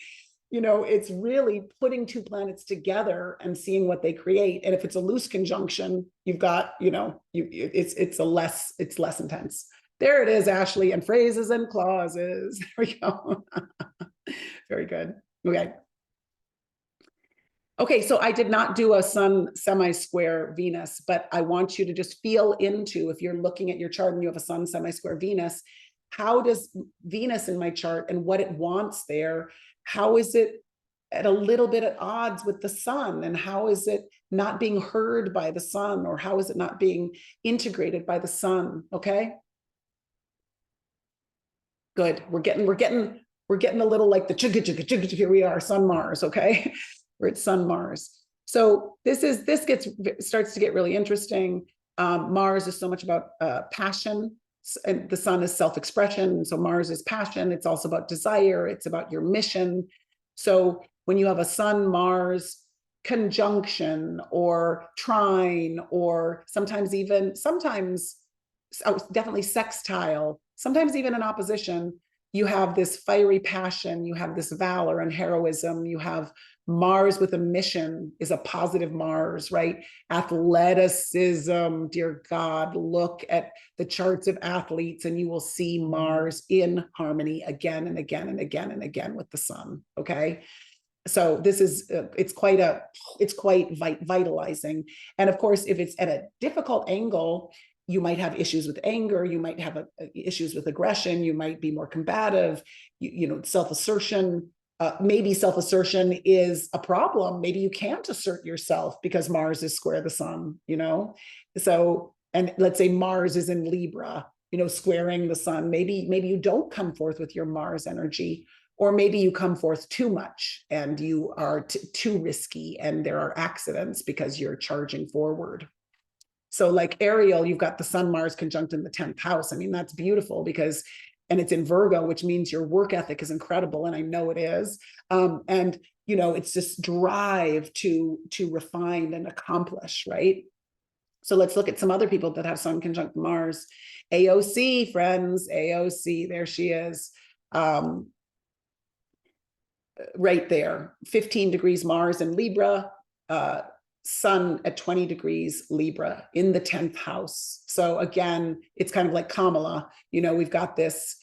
it's really putting two planets together and seeing what they create. And if it's a loose conjunction, you've got, it's less intense. There it is, Ashley, and phrases and clauses. There we go. Very good. Okay. Okay, so I did not do a sun semi-square Venus, but I want you to just feel into, if you're looking at your chart and you have a sun semi-square Venus, how does Venus in my chart and what it wants there, how is it at a little bit at odds with the sun? And how is it not being heard by the sun? Or how is it not being integrated by the sun? Okay. Good. We're getting a little like the chugga chugga chugga. Here we are, Sun Mars. Okay, we're at Sun Mars. So this starts to get really interesting. Mars is so much about passion, and the Sun is self-expression. So Mars is passion. It's also about desire. It's about your mission. So when you have a Sun Mars conjunction or trine, or sometimes definitely sextile, sometimes even in opposition, you have this fiery passion, you have this valor and heroism, you have Mars with a mission is a positive Mars, right? Athleticism, dear God, look at the charts of athletes and you will see Mars in harmony again and again and again and again with the sun, okay? So this is, it's quite vitalizing. And of course, if it's at a difficult angle, you might have issues with anger, you might have issues with aggression, you might be more combative, self-assertion. Maybe self-assertion is a problem. Maybe you can't assert yourself because Mars is square the sun, So, and let's say Mars is in Libra, squaring the sun. Maybe you don't come forth with your Mars energy, or maybe you come forth too much and you are too risky and there are accidents because you're charging forward. So like Ariel, you've got the Sun Mars conjunct in the 10th house. I mean, that's beautiful because, and it's in Virgo, which means your work ethic is incredible. And I know it is. And, it's this drive to refine and accomplish, right? So let's look at some other people that have Sun conjunct Mars. AOC, friends, AOC, there she is. Right there, 15 degrees Mars in Libra, Sun at 20 degrees Libra in the 10th house. So again, it's kind of like Kamala, we've got this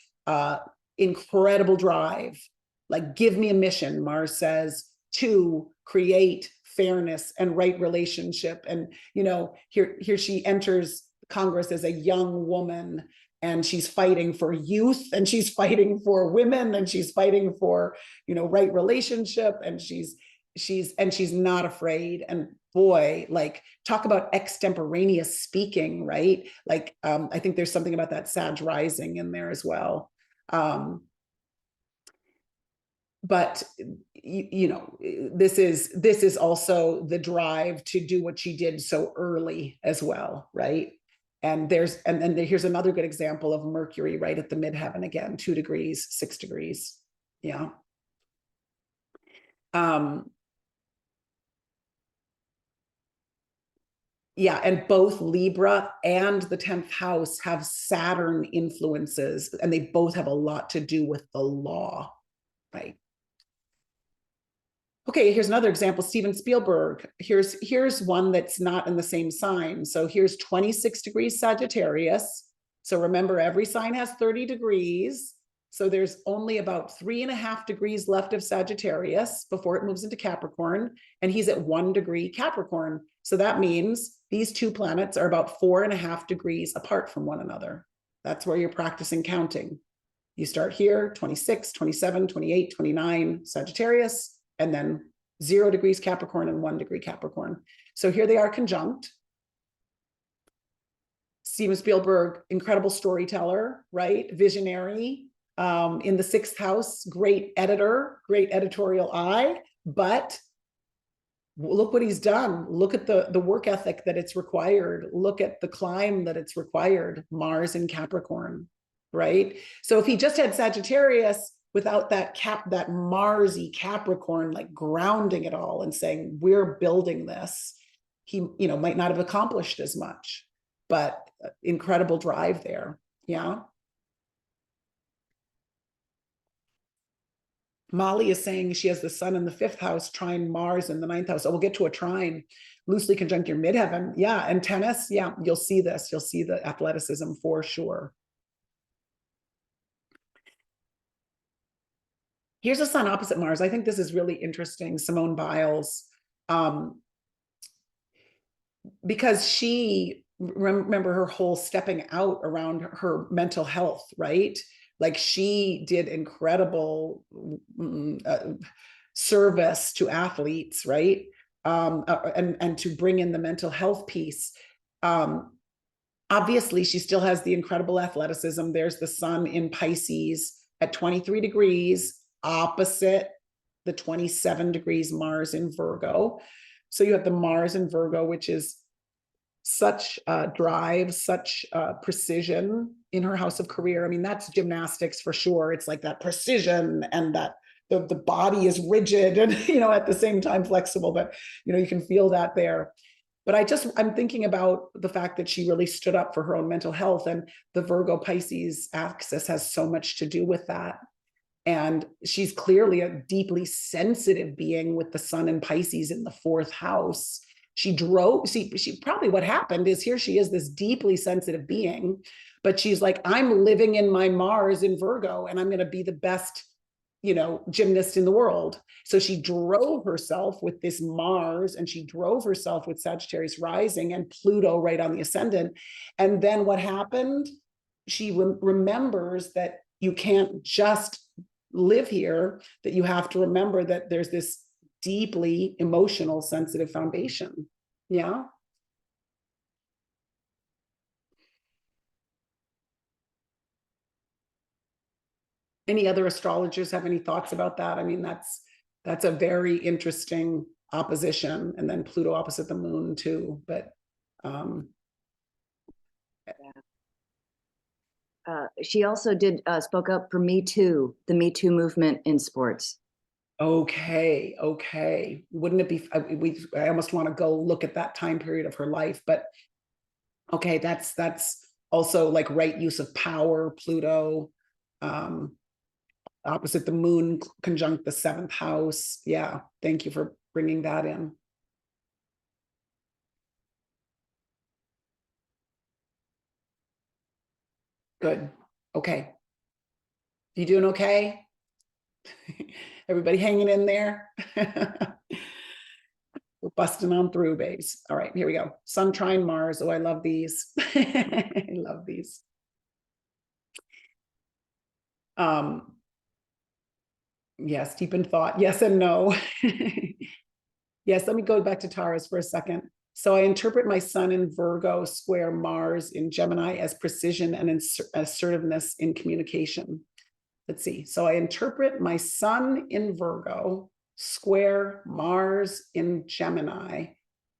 incredible drive, like give me a mission, Mars says, to create fairness and right relationship. And, here she enters Congress as a young woman, and she's fighting for youth, and she's fighting for women, and she's fighting for, right relationship, and she's not afraid. And boy, like talk about extemporaneous speaking, right? Like I think there's something about that Sag rising in there as well. But this is also the drive to do what she did so early as well, right? And then here's another good example of Mercury right at the midheaven again, 2 degrees, 6 degrees. Yeah. Yeah, and both Libra and the 10th house have Saturn influences, and they both have a lot to do with the law, right? Okay, here's another example, Steven Spielberg. Here's one that's not in the same sign. So here's 26 degrees Sagittarius. So remember, every sign has 30 degrees. So there's only about 3.5 degrees left of Sagittarius before it moves into Capricorn, and he's at 1 degree Capricorn. So that means these two planets are about 4.5 degrees apart from one another. That's where you're practicing counting. You start here, 26, 27, 28, 29 Sagittarius, and then 0 degrees Capricorn and 1 degree Capricorn. So here they are conjunct. Steven Spielberg, incredible storyteller, right? Visionary. In the 6th house, great editor, great editorial eye, but look what he's done. Look at the work ethic that it's required. Look at the climb that it's required, Mars in Capricorn, right? So if he just had Sagittarius without that Marsy Capricorn, like grounding it all and saying, we're building this, he, might not have accomplished as much, but incredible drive there. Yeah. Molly is saying she has the sun in the 5th house, trine Mars in the 9th house. So we'll get to a trine, loosely conjunct your midheaven. Yeah, and tennis, yeah, you'll see this. You'll see the athleticism for sure. Here's a sun opposite Mars. I think this is really interesting. Simone Biles, because she, remember her whole stepping out around her mental health, right? Like she did incredible service to athletes, right? And to bring in the mental health piece. Obviously, she still has the incredible athleticism. There's the sun in Pisces at 23 degrees, opposite the 27 degrees Mars in Virgo. So you have the Mars in Virgo, which is such drive, such precision in her house of career. I mean, that's gymnastics for sure. It's like that precision and that the body is rigid and, at the same time flexible, but, you can feel that there. But I'm thinking about the fact that she really stood up for her own mental health, and the Virgo Pisces axis has so much to do with that. And she's clearly a deeply sensitive being with the sun in Pisces in the fourth house. She probably, what happened is, here she is, this deeply sensitive being, but she's like, I'm living in my Mars in Virgo and I'm going to be the best, gymnast in the world. So she drove herself with this Mars, and she drove herself with Sagittarius rising and Pluto right on the ascendant. And then what happened? She remembers that you can't just live here, that you have to remember that there's this deeply emotional, sensitive foundation. Yeah. Any other astrologers have any thoughts about that? I mean, that's a very interesting opposition, and then Pluto opposite the moon too. But she also spoke up for Me Too, the Me Too movement in sports. Okay. Wouldn't it be? I almost want to go look at that time period of her life, but okay, that's also like right use of power. Pluto, opposite the moon, conjunct the seventh house. Yeah, thank you for bringing that in. Good. Okay. You doing okay? Everybody hanging in there? We're busting on through, babes. All right, here we go. Sun trine Mars. Oh, I love these. I love these. Yes, deep in thought. Yes and no. Yes, let me go back to Tara's for a second. So I interpret my sun in Virgo square Mars in Gemini as precision and assertiveness in communication. Let's see. So I interpret my sun in Virgo square Mars in Gemini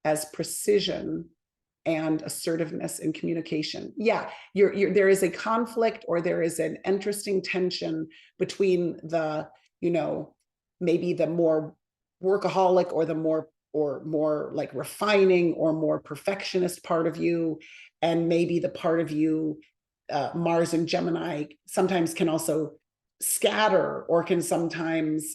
as precision and assertiveness in communication. Yeah, there is a conflict, or there is an interesting tension between the, maybe the more workaholic, or the more like refining or more perfectionist part of you, and maybe the part of you, Mars and Gemini, sometimes can also scatter, or can sometimes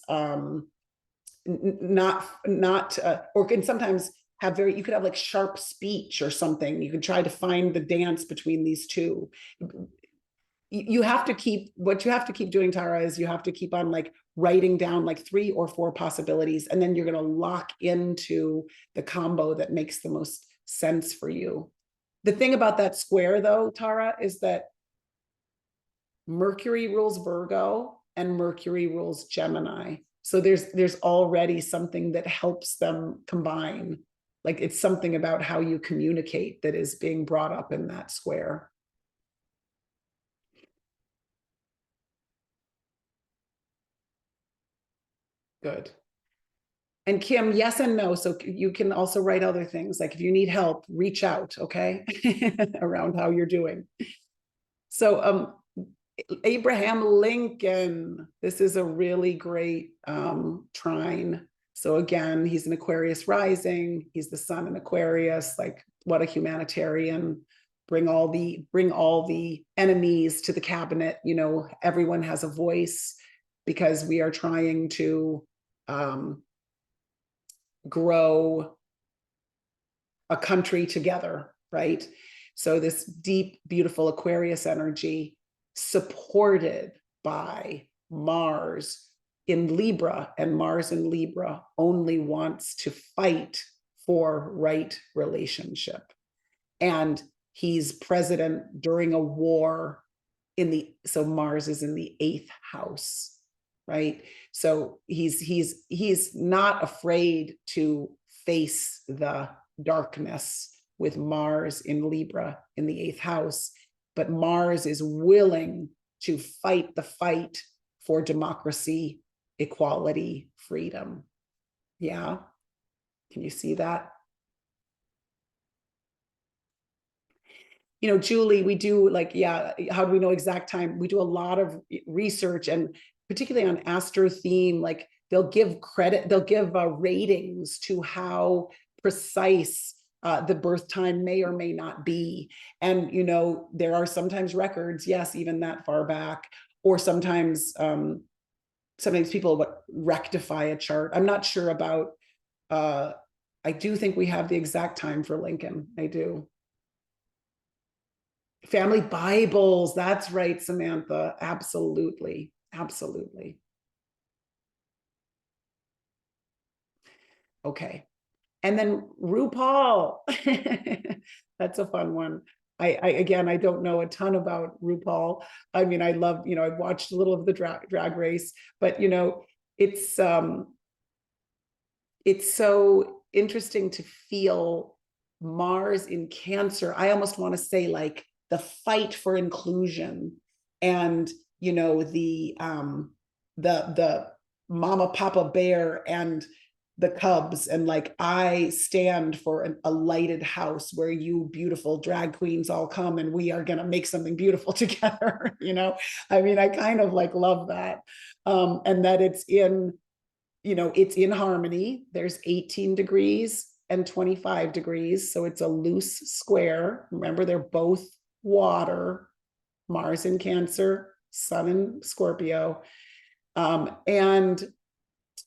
not or can sometimes have you could have like sharp speech or something. You could try to find the dance between these two. You have to keep doing, Tara, is you have to keep on like writing down like 3 or 4 possibilities, and then you're going to lock into the combo that makes the most sense for you. The thing about that square though, Tara, is that Mercury rules Virgo and Mercury rules Gemini. So there's already something that helps them combine. Like it's something about how you communicate that is being brought up in that square. Good. And Kim, yes and no. So you can also write other things. Like if you need help, reach out, okay? Around how you're doing. So Abraham Lincoln, this is a really great trine. So again, he's an Aquarius rising. He's the sun in Aquarius. Like what a humanitarian. Bring all the enemies to the cabinet. Everyone has a voice, because we are trying to grow a country together, right? So this deep, beautiful Aquarius energy, supported by Mars, in Libra, and Mars in Libra only wants to fight for right relationship. And he's president during a war so Mars is in the 8th house, right? So he's not afraid to face the darkness with Mars in Libra in the 8th house, but Mars is willing to fight the fight for democracy, equality, freedom. Yeah. Can you see that? Julie, we do how do we know exact time? We do a lot of research, and particularly on astro theme, like they'll give credit, they'll give ratings to how precise the birth time may or may not be. And, there are sometimes records, yes, even that far back, or sometimes people rectify a chart. I'm not sure about, I do think we have the exact time for Lincoln. I do. Family Bibles, that's right, Samantha. Absolutely. Absolutely. Okay. And then RuPaul. That's a fun one. Again, I don't know a ton about RuPaul. I mean, I love, I've watched a little of the drag race, but it's so interesting to feel Mars in Cancer. I almost want to say like the fight for inclusion, and the mama papa bear and the cubs, and like, I stand for a lighted house where you beautiful drag queens all come and we are going to make something beautiful together. I mean, I kind of like love that. And that it's in harmony. There's 18 degrees and 25 degrees. So it's a loose square. Remember, they're both water, Mars in Cancer, Sun in Scorpio. And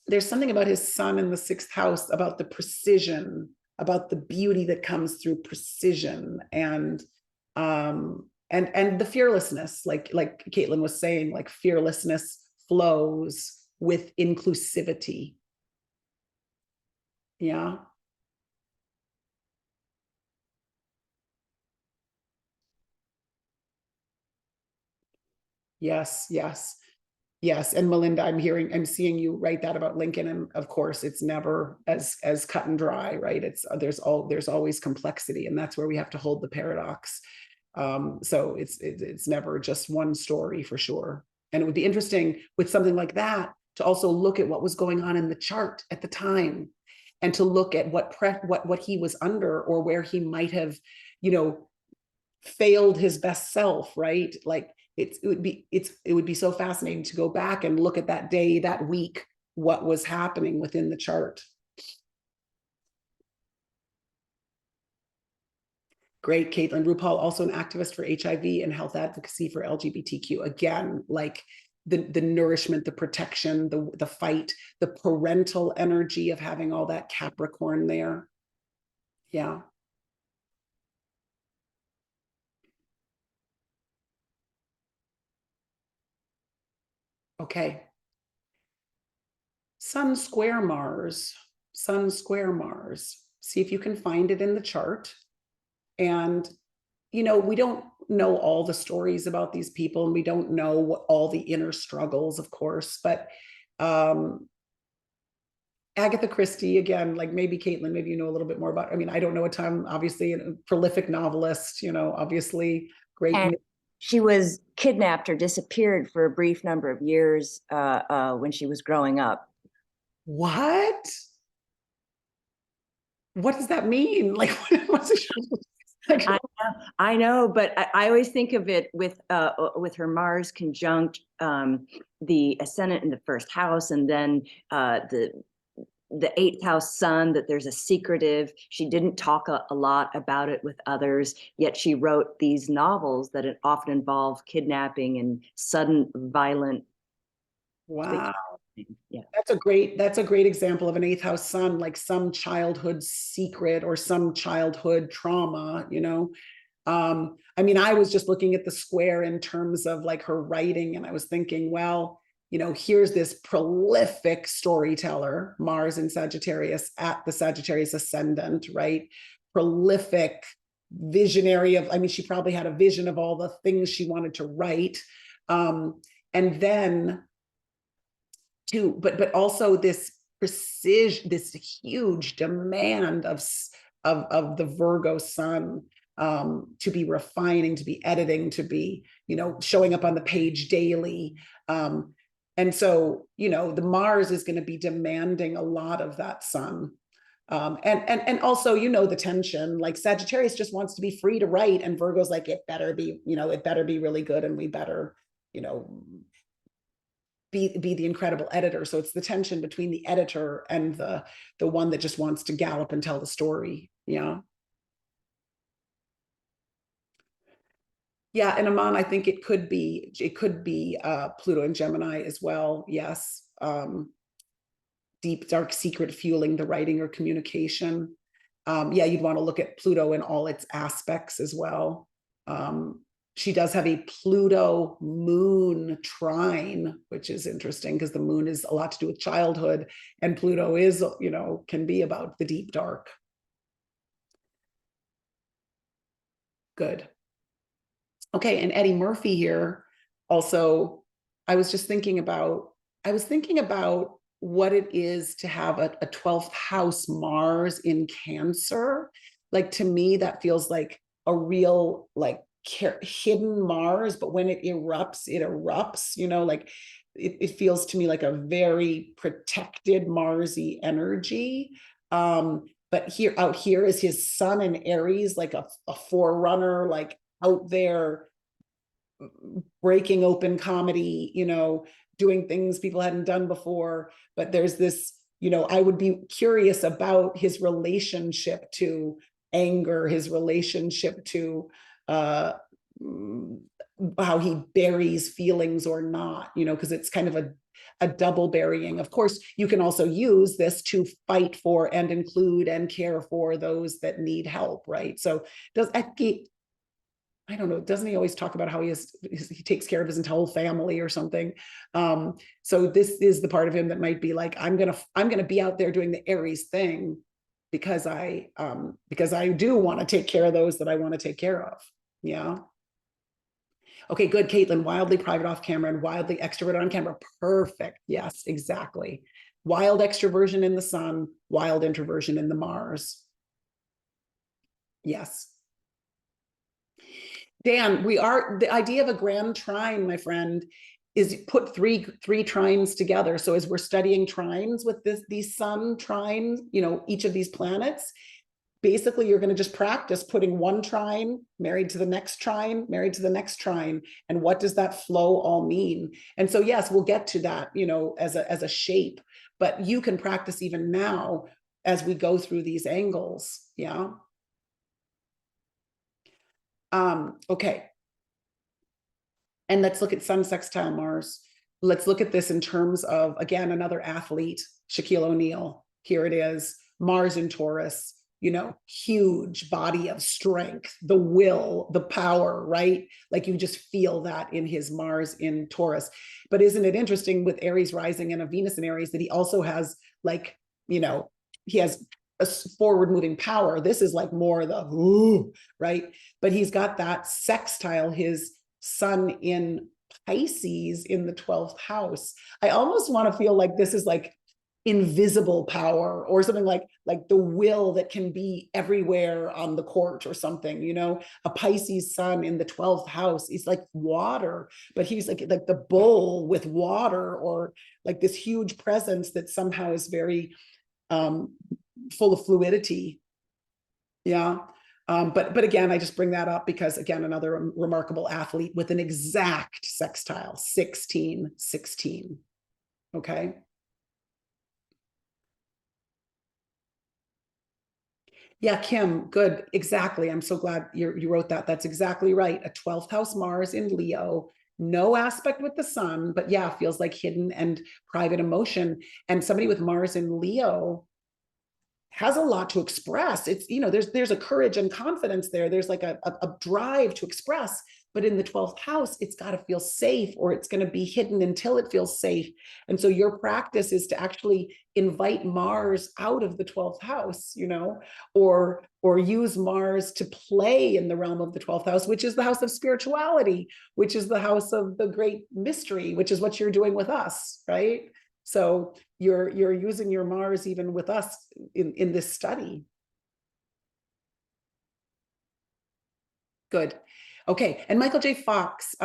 there's something about his sun in the 6th house, about the precision, about the beauty that comes through precision, and the fearlessness, like Caitlin was saying, like fearlessness flows with inclusivity. Yeah. Yes, yes. Yes, and Melinda, I'm seeing you write that about Lincoln, and of course, it's never as cut and dry, right? There's always complexity, and that's where we have to hold the paradox. So it's never just one story, for sure. And it would be interesting with something like that to also look at what was going on in the chart at the time, and to look at what he was under, or where he might have, failed his best self, right? Like, it would be so fascinating to go back and look at that day, that week, what was happening within the chart. Great, Caitlin. RuPaul, also an activist for HIV and health advocacy for LGBTQ. Again, like the nourishment, the protection, the fight, the parental energy of having all that Capricorn there. Yeah. Okay. Sun square Mars. Sun square Mars. See if you can find it in the chart. And, we don't know all the stories about these people, and we don't know what all the inner struggles, of course, but Agatha Christie, again, like maybe Caitlin, maybe you know a little bit more about, I mean, I don't know a ton, obviously, a prolific novelist, obviously great. And she was kidnapped or disappeared for a brief number of years when she was growing up. What? What does that mean? Like, what's it? I know, but I always think of it with her Mars conjunct the ascendant in the 1st house, and then the 8th house sun, that there's a secretive, she didn't talk a lot about it with others, yet she wrote these novels that often involve kidnapping and sudden violent. Wow. Yeah. That's a great example of an 8th house sun, like some childhood secret or some childhood trauma, I mean, I was just looking at the square in terms of like her writing, and I was thinking, well, here's this prolific storyteller, Mars in Sagittarius at the Sagittarius ascendant, right? Prolific visionary of, I mean, she probably had a vision of all the things she wanted to write. And then but also this precision, this huge demand of the Virgo sun, to be refining, to be editing, to be, showing up on the page daily. And so, the Mars is going to be demanding a lot of that sun. And also, the tension, like Sagittarius just wants to be free to write, and Virgo's like, it better be, it better be really good, and we better, be the incredible editor. So it's the tension between the editor and the one that just wants to gallop and tell the story. Yeah. Yeah, and Aman, I think it could be Pluto and Gemini as well. Yes. Deep, dark secret fueling the writing or communication. Yeah, you'd want to look at Pluto in all its aspects as well. She does have a Pluto moon trine, which is interesting because the moon is a lot to do with childhood, and Pluto is, can be about the deep dark. Good. Okay, and Eddie Murphy here also, I was thinking about what it is to have a 12th house Mars in Cancer. Like, to me, that feels like a real, like, hidden Mars, but when it erupts, like it feels to me like a very protected Marsy energy. But out here is his sun in Aries, like a forerunner, like out there breaking open comedy, doing things people hadn't done before. But there's this, I would be curious about his relationship to anger, his relationship to how he buries feelings or not, because it's kind of a double burying. Of course, you can also use this to fight for and include and care for those that need help, right? So I don't know, doesn't he always talk about how he takes care of his entire family or something? So this is the part of him that might be like, I'm gonna be out there doing the Aries thing because I do want to take care of those that I want to take care of. Yeah. Okay, good, Caitlin. Wildly private off camera and wildly extrovert on camera. Perfect. Yes, exactly. Wild extroversion in the sun, wild introversion in the Mars. Yes. Dan, the idea of a grand trine, my friend, is put three trines together. So as we're studying trines with these sun trines, each of these planets, basically you're going to just practice putting one trine married to the next trine, married to the next trine. And what does that flow all mean? And so, yes, we'll get to that, as a shape, but you can practice even now as we go through these angles. Yeah. Okay. And let's look at Sun sextile Mars. Let's look at this in terms of, again, another athlete, Shaquille O'Neal. Here it is, Mars in Taurus, huge body of strength, the will, the power, right? Like you just feel that in his Mars in Taurus. But isn't it interesting with Aries rising and a Venus in Aries that he also has, like, he has a forward moving power. This is like more the ooh, right? But he's got that sextile, his sun in Pisces in the 12th house. I almost want to feel like this is like invisible power or something, like the will that can be everywhere on the court or something, a Pisces sun in the 12th house is like water, but he's like the bull with water, or like this huge presence that somehow is very full of fluidity. Yeah. But again, I just bring that up because, again, another remarkable athlete with an exact sextile, 16-16. Okay. Yeah, Kim, good. Exactly. I'm so glad you wrote that. That's exactly right. A 12th house Mars in Leo, no aspect with the sun, but yeah, feels like hidden and private emotion. And somebody with Mars in Leo has a lot to express. It's, there's a courage and confidence there. There's like a drive to express, but in the 12th house, it's got to feel safe, or it's going to be hidden until it feels safe. And so your practice is to actually invite Mars out of the 12th house, or use Mars to play in the realm of the 12th house, which is the house of spirituality, which is the house of the great mystery, which is what you're doing with us, right? So you're using your Mars even with us in this study. Good. Okay. And Michael J. Fox,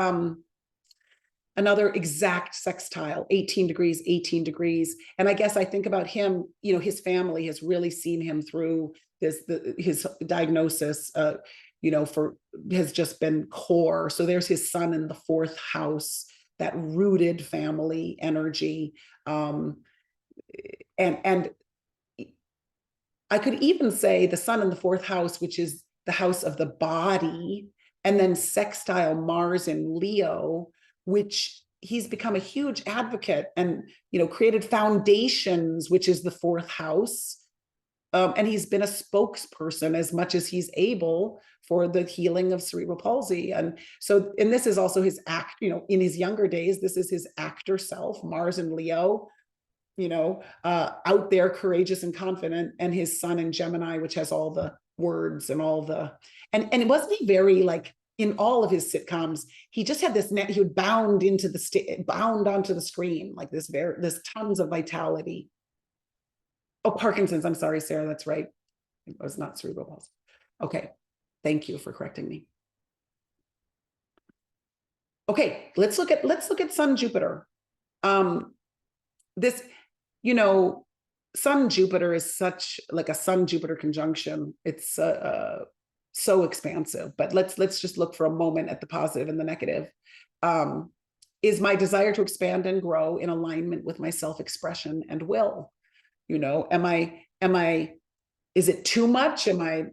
another exact sextile, 18 degrees, 18 degrees. And I guess I think about him, his family has really seen him through his diagnosis, has just been core. So there's his son in the 4th house, that rooted family energy. And I could even say the sun in the 4th house, which is the house of the body, and then sextile Mars in Leo, which he's become a huge advocate and, created foundations, which is the 4th house. And he's been a spokesperson as much as he's able for the healing of cerebral palsy. And this is also his in his younger days, this is his actor self, Mars in Leo, out there, courageous and confident, and his sun in Gemini, which has all the words and all the, and it wasn't very like in all of his sitcoms, he just had this he would bound onto the screen, like this tons of vitality. Oh, Parkinson's. I'm sorry, Sarah. That's right. It was not cerebral palsy. Okay. Thank you for correcting me. Okay. Let's look at Sun Jupiter. This, Sun Jupiter is such like a Sun Jupiter conjunction. It's so expansive, but let's just look for a moment at the positive and the negative. Is my desire to expand and grow in alignment with my self-expression and will? Is it too much? Am I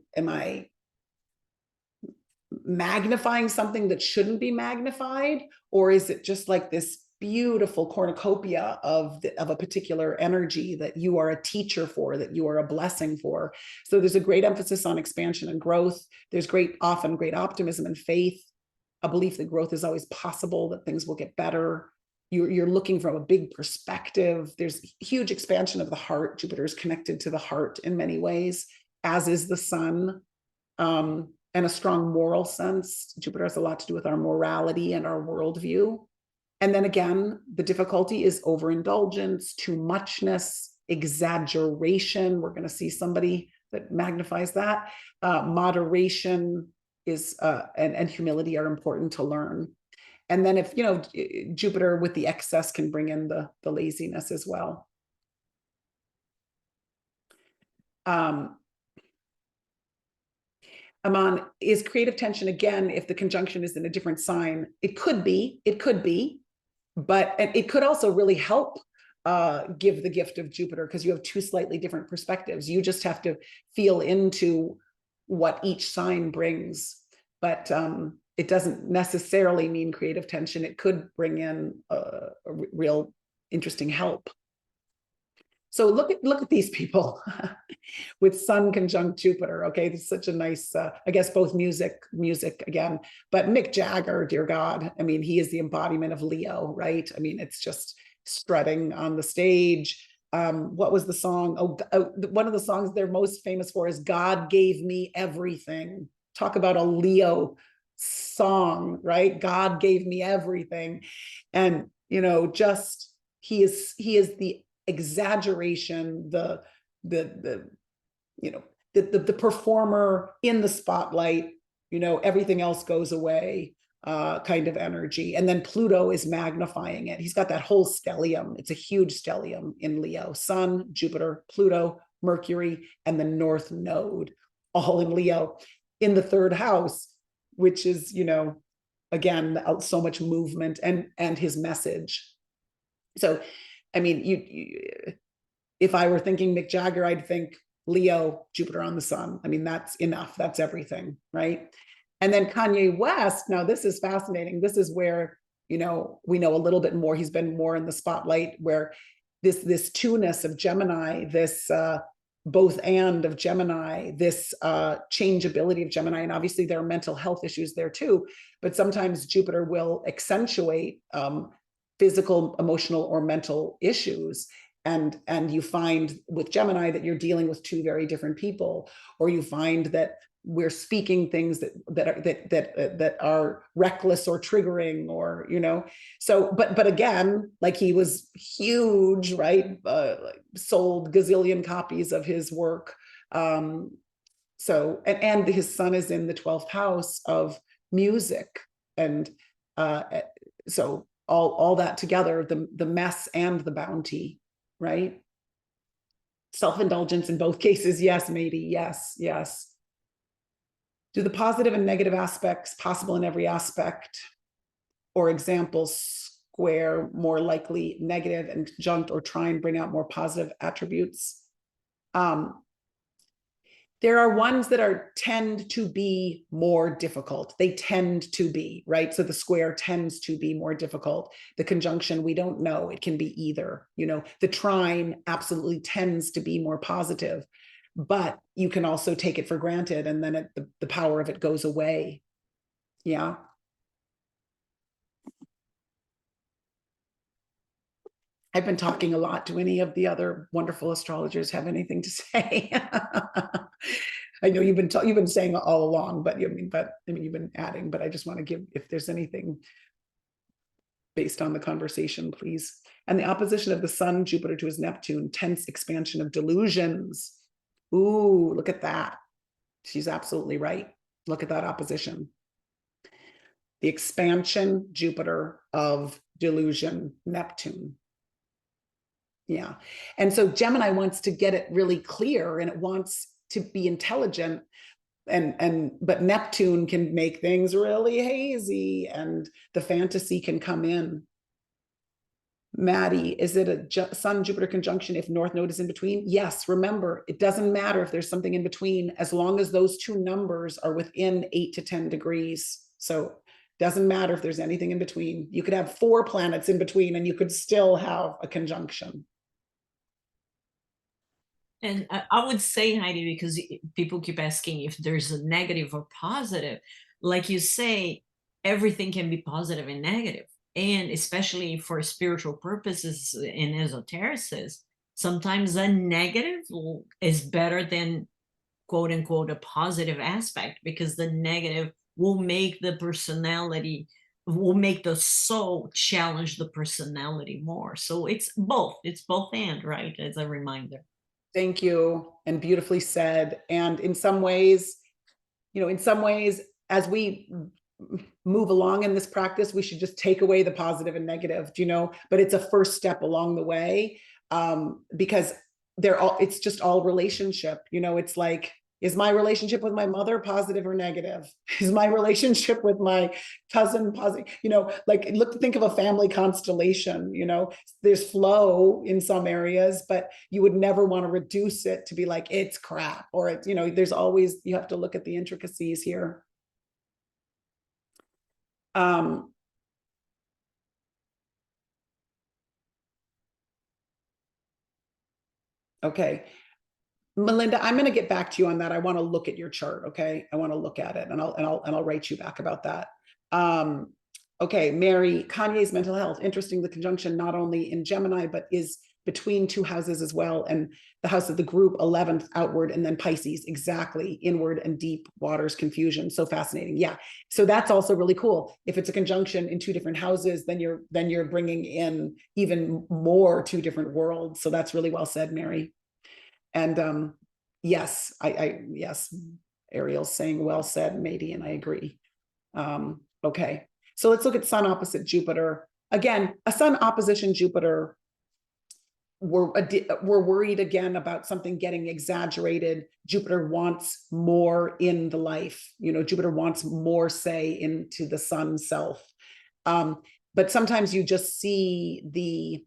magnifying something that shouldn't be magnified? Or is it just like this beautiful cornucopia of a particular energy that you are a teacher for, that you are a blessing for? So there's a great emphasis on expansion and growth. There's often great optimism and faith, a belief that growth is always possible, that things will get better. You're looking from a big perspective. There's huge expansion of the heart. Jupiter is connected to the heart in many ways, as is the sun, and a strong moral sense. Jupiter has a lot to do with our morality and our worldview. And then again, the difficulty is overindulgence, too muchness, exaggeration. We're going to see somebody that magnifies that. Moderation is and humility are important to learn. And then if, Jupiter with the excess can bring in the laziness as well. Aman, is creative tension, again, if the conjunction is in a different sign? It could be, but it could also really help give the gift of Jupiter, because you have 2 slightly different perspectives. You just have to feel into what each sign brings. But it doesn't necessarily mean creative tension. It could bring in a real interesting help. So look at these people with Sun conjunct Jupiter. Okay, this is such a nice, I guess both music again, but Mick Jagger, dear God, I mean, he is the embodiment of Leo, right? I mean, it's just strutting on the stage. What was the song? One of the songs they're most famous for is "God Gave Me Everything." Talk about a Leo song, right? God gave me everything. And, just he is the exaggeration, the performer in the spotlight, everything else goes away, kind of energy. And then Pluto is magnifying it. He's got that whole stellium. It's a huge stellium in Leo: Sun, Jupiter, Pluto, Mercury, and the North Node, all in Leo, in the 3rd house, which is, again, so much movement and his message. So, I mean, if I were thinking Mick Jagger, I'd think Leo, Jupiter on the sun. I mean, that's enough. That's everything, right? And then Kanye West, now this is fascinating. This is where, we know a little bit more. He's been more in the spotlight, where this two-ness of Gemini, this both and of Gemini, this changeability of Gemini. And obviously there are mental health issues there too, but sometimes Jupiter will accentuate physical, emotional, or mental issues. And you find with Gemini that you're dealing with two very different people, or you find that we're speaking things that are reckless or triggering, or so but again, like, he was huge, right? Sold gazillion copies of his work. So and his sun is in the 12th house of music, and so all that together, the mess and the bounty, right? Self-indulgence in both cases. Yes, Mady. Yes. Do the positive and negative aspects possible in every aspect, or examples, square more likely negative and conjunct or trine bring out more positive attributes? There are ones that tend to be more difficult. They tend to be, right? So the square tends to be more difficult. The conjunction, we don't know. It can be either. The trine absolutely tends to be more positive, but you can also take it for granted, and then the power of it goes away. Yeah. I've been talking a lot. Do any of the other wonderful astrologers have anything to say? I know you've been saying all along, but you've been adding, but I just want to give, if there's anything based on the conversation, please. And the opposition of the sun, Jupiter to his Neptune, tense expansion of delusions. Ooh, look at that. She's absolutely right. Look at that opposition. The expansion, Jupiter, of delusion, Neptune. Yeah. And so Gemini wants to get it really clear, and it wants to be intelligent, but Neptune can make things really hazy, and the fantasy can come in. Maddie, is it a Sun Jupiter conjunction if North Node is in between? Yes. Remember, it doesn't matter if there's something in between, as long as those two numbers are within 8 to 10 degrees. So doesn't matter if there's anything in between. You could have 4 planets in between and you could still have a conjunction. And I would say, Heidi, because people keep asking if there's a negative or positive, like you say, everything can be positive and negative. And especially for spiritual purposes in esotericists, sometimes a negative is better than, quote unquote, a positive aspect, because the negative will make the personality, will make the soul challenge the personality more. So it's both and, right? As a reminder. Thank you. And beautifully said. And in some ways, as we move along in this practice, we should just take away the positive and negative, but it's a first step along the way, because it's just all relationship. It's like, is my relationship with my mother positive or negative? Is my relationship with my cousin positive? Think of a family constellation. There's flow in some areas, but you would never want to reduce it to be like, it's crap, or it's, there's always, you have to look at the intricacies here. Okay. Melinda, I'm going to get back to you on that. I want to look at your chart. Okay. I want to look at it, and I'll write you back about that. Okay. Mary, Kanye's mental health. Interesting. The conjunction not only in Gemini, but is between 2 houses as well. And the house of the group, 11th outward, and then Pisces, exactly, inward and deep waters, confusion. So fascinating. Yeah. So that's also really cool. If it's a conjunction in 2 different houses, then you're bringing in even more 2 different worlds. So that's really well said, Mary. And yes, yes, Ariel's saying well said, Mady, and I agree. Okay, so let's look at Sun opposite Jupiter. Again, a Sun opposition Jupiter, we're worried again about something getting exaggerated. Jupiter wants more in the life. Jupiter wants more say into the Sun self. But sometimes you just see the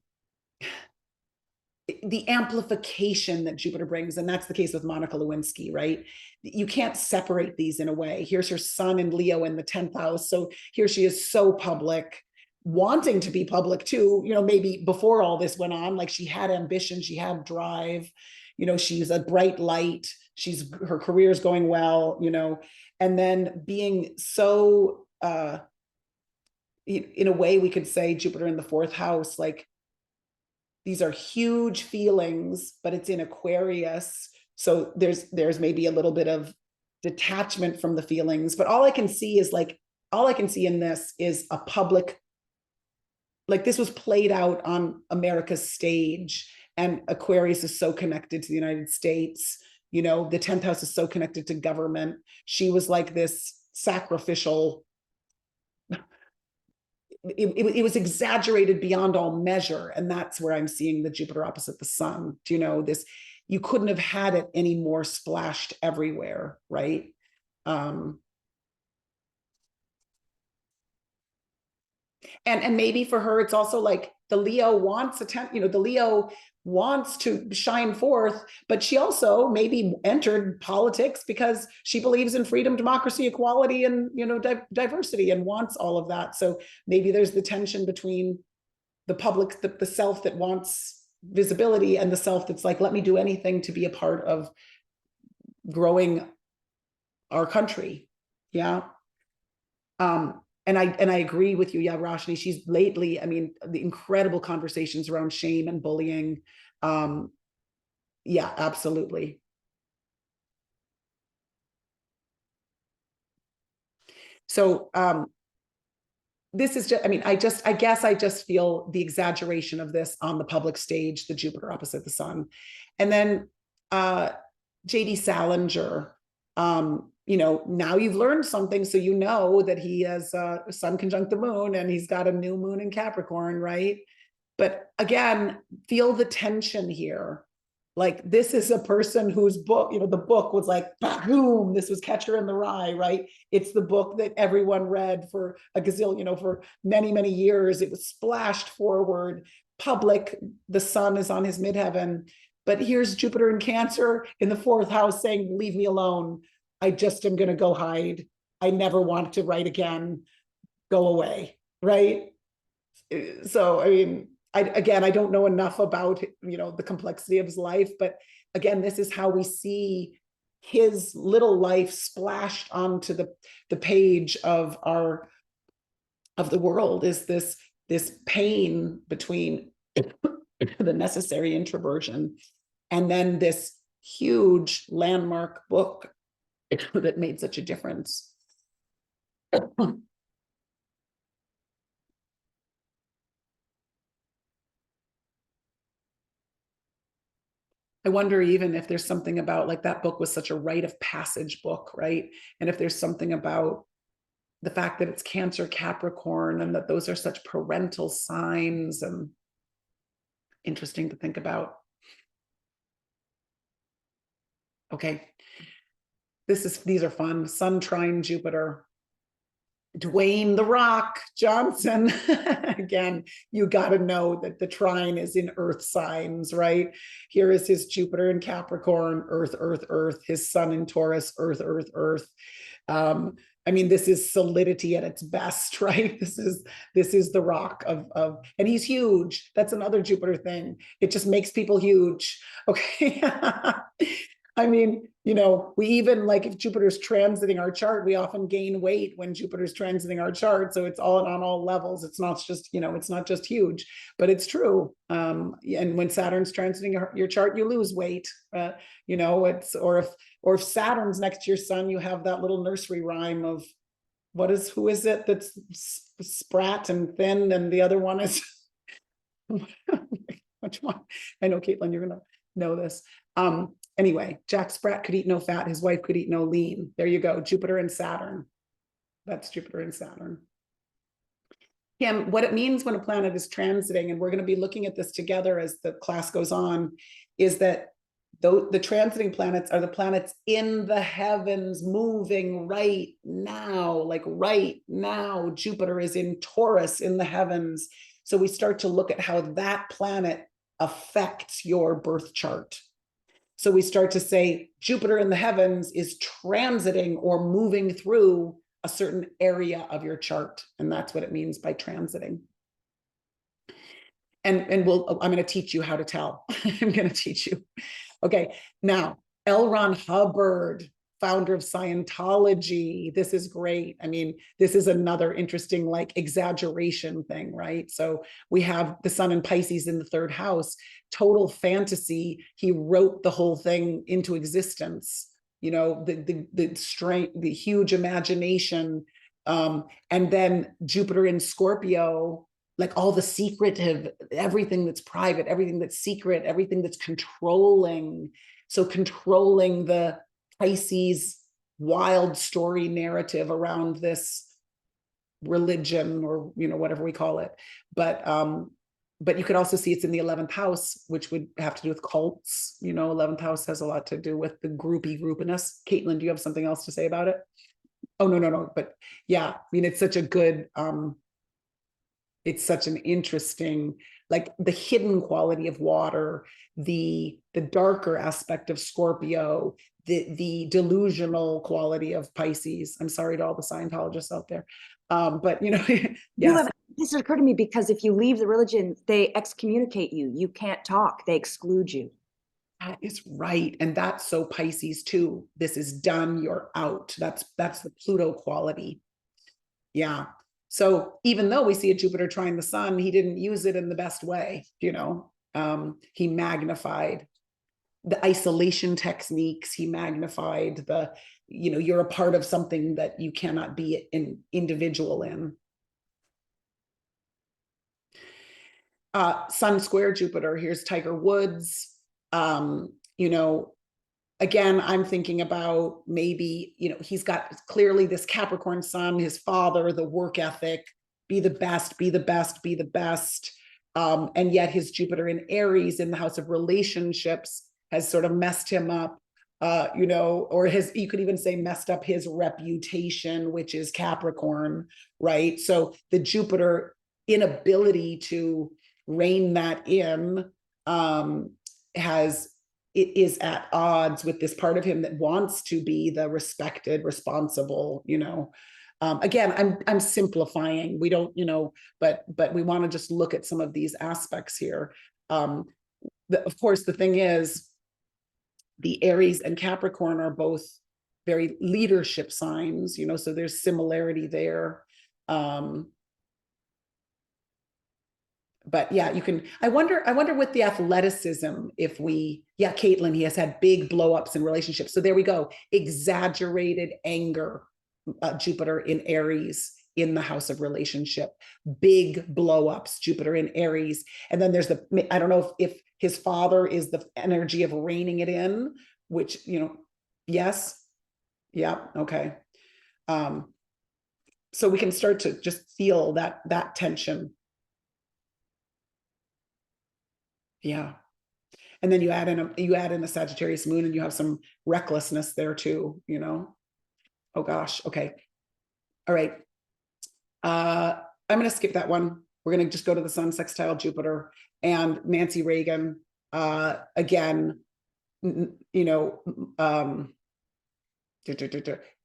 amplification that Jupiter brings. And that's the case with Monica Lewinsky, right? You can't separate these in a way. Here's her sun in Leo in the 10th house. So here she is, so public, wanting to be public too, maybe before all this went on, like she had ambition, she had drive, she's a bright light, her career's going well, and then being so, in a way we could say Jupiter in the fourth house, like these are huge feelings, but it's in Aquarius. So there's maybe a little bit of detachment from the feelings, but all I can see in this is a public, like this was played out on America's stage, and Aquarius is so connected to the United States. The 10th house is so connected to government. She was like this sacrificial, it was exaggerated beyond all measure. And that's where I'm seeing the Jupiter opposite the sun. This, you couldn't have had it any more splashed everywhere, right? And maybe for her, it's also like the Leo wants attention, the Leo wants to shine forth, but she also maybe entered politics because she believes in freedom, democracy, equality, and, diversity, and wants all of that. So maybe there's the tension between the public, the self that wants visibility, and the self that's like, let me do anything to be a part of growing our country. Yeah. And I agree with you. Yeah, Roshni, she's lately, the incredible conversations around shame and bullying. Yeah, absolutely. So this is just, I guess I just feel the exaggeration of this on the public stage, the Jupiter opposite the sun. And then JD Salinger, now you've learned something, so that he has sun conjunct the moon, and he's got a new moon in Capricorn, right? But again, feel the tension here. Like, this is a person whose book, the book was like, boom, this was Catcher in the Rye, right? It's the book that everyone read for a gazillion, for many, many years. It was splashed forward, public, the sun is on his midheaven. But here's Jupiter in Cancer in the fourth house saying, leave me alone. I just am going to go hide. I never want to write again. Go away, right? So, I don't know enough about, the complexity of his life, but again, this is how we see his little life splashed onto the page of the world, is this pain between the necessary introversion and then this huge landmark book that made such a difference. I wonder even if there's something about, like, that book was such a rite of passage book, right? And if there's something about the fact that it's Cancer Capricorn, and that those are such parental signs, and interesting to think about. Okay. These are fun. Sun trine Jupiter. Dwayne "The Rock" Johnson. Again, you got to know that the trine is in earth signs, right? Here is his Jupiter in Capricorn, earth, earth, earth, his sun in Taurus, earth, earth, earth. This is solidity at its best, right? This is the rock of, and he's huge. That's another Jupiter thing. It just makes people huge. Okay. We even, like, if Jupiter's transiting our chart, we often gain weight when Jupiter's transiting our chart. So it's all on all levels. It's not just, it's not just huge, but it's true. And when Saturn's transiting your chart, you lose weight. Or if Saturn's next to your sun, you have that little nursery rhyme of who is it that's sprat and thin, and the other one is which one? I know, Caitlin, you're gonna know this. Anyway, Jack Sprat could eat no fat, his wife could eat no lean. There you go, Jupiter and Saturn. That's Jupiter and Saturn. Kim, what it means when a planet is transiting, and we're going to be looking at this together as the class goes on, is that the transiting planets are the planets in the heavens moving right now. Like right now, Jupiter is in Taurus in the heavens. So we start to look at how that planet affects your birth chart. So we start to say Jupiter in the heavens is transiting or moving through a certain area of your chart. And that's what it means by transiting. And I'm going to teach you how to tell. I'm going to teach you. Okay, now L. Ron Hubbard, founder of Scientology. This is great. I mean, this is another interesting like exaggeration thing, right? So we have the sun in Pisces in the third house, total fantasy. He wrote the whole thing into existence. You know, the strength, the huge imagination, and then Jupiter in Scorpio, like all the secretive, everything that's private, everything that's secret, everything that's controlling. So controlling the Pisces wild story narrative around this religion, or whatever we call it. But you could also see it's in the 11th house, which would have to do with cults. 11th house has a lot to do with the groupiness. Caitlin, do you have something else to say about it? Oh, no. But yeah, I mean, it's such a good, it's such an interesting, like the hidden quality of water, the darker aspect of Scorpio, the delusional quality of Pisces. I'm sorry to all the Scientologists out there. But yes. This occurred to me because if you leave the religion, they excommunicate you. You can't talk. They exclude you. That is right. And that's so Pisces too. This is done, you're out. That's the Pluto quality. Yeah. So even though we see a Jupiter trine the sun, he didn't use it in the best way. He magnified the isolation techniques. He magnified the, you're a part of something that you cannot be an individual in. Sun square Jupiter. Here's Tiger Woods. Again, I'm thinking about maybe, he's got clearly this Capricorn sun, his father, the work ethic, be the best, be the best, be the best. And yet his Jupiter in Aries in the house of relationships has sort of messed him up, or you could even say messed up his reputation, which is Capricorn, right? So the Jupiter inability to rein that in it is at odds with this part of him that wants to be the respected, responsible, again, I'm simplifying. We don't, but we want to just look at some of these aspects here. Of course, the thing is, the Aries and Capricorn are both very leadership signs, so there's similarity there. But yeah, I wonder with the athleticism, Caitlin, he has had big blow-ups in relationships. So there we go. Exaggerated anger, Jupiter in Aries in the house of relationship, big blow-ups, Jupiter in Aries. And then there's I don't know if his father is the energy of reining it in, which, yes. Yeah. Okay. So we can start to just feel that tension. Yeah. And then you add in a Sagittarius moon and you have some recklessness there too, Oh gosh. Okay. All right. I'm going to skip that one. We're going to just go to the sun sextile Jupiter and Nancy Reagan. Again,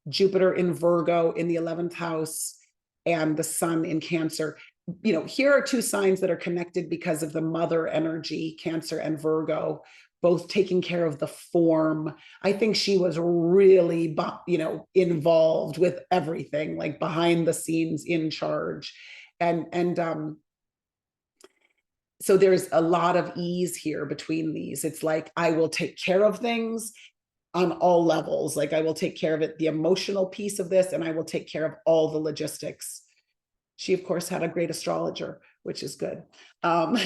Jupiter in Virgo in the 11th house and the sun in Cancer. Here are two signs that are connected because of the mother energy, Cancer and Virgo, both taking care of the form. I think she was really, involved with everything, like behind the scenes, in charge. And so there's a lot of ease here between these. It's like, I will take care of things on all levels. Like I will take care of it, the emotional piece of this, and I will take care of all the logistics. She, of course, had a great astrologer, which is good. But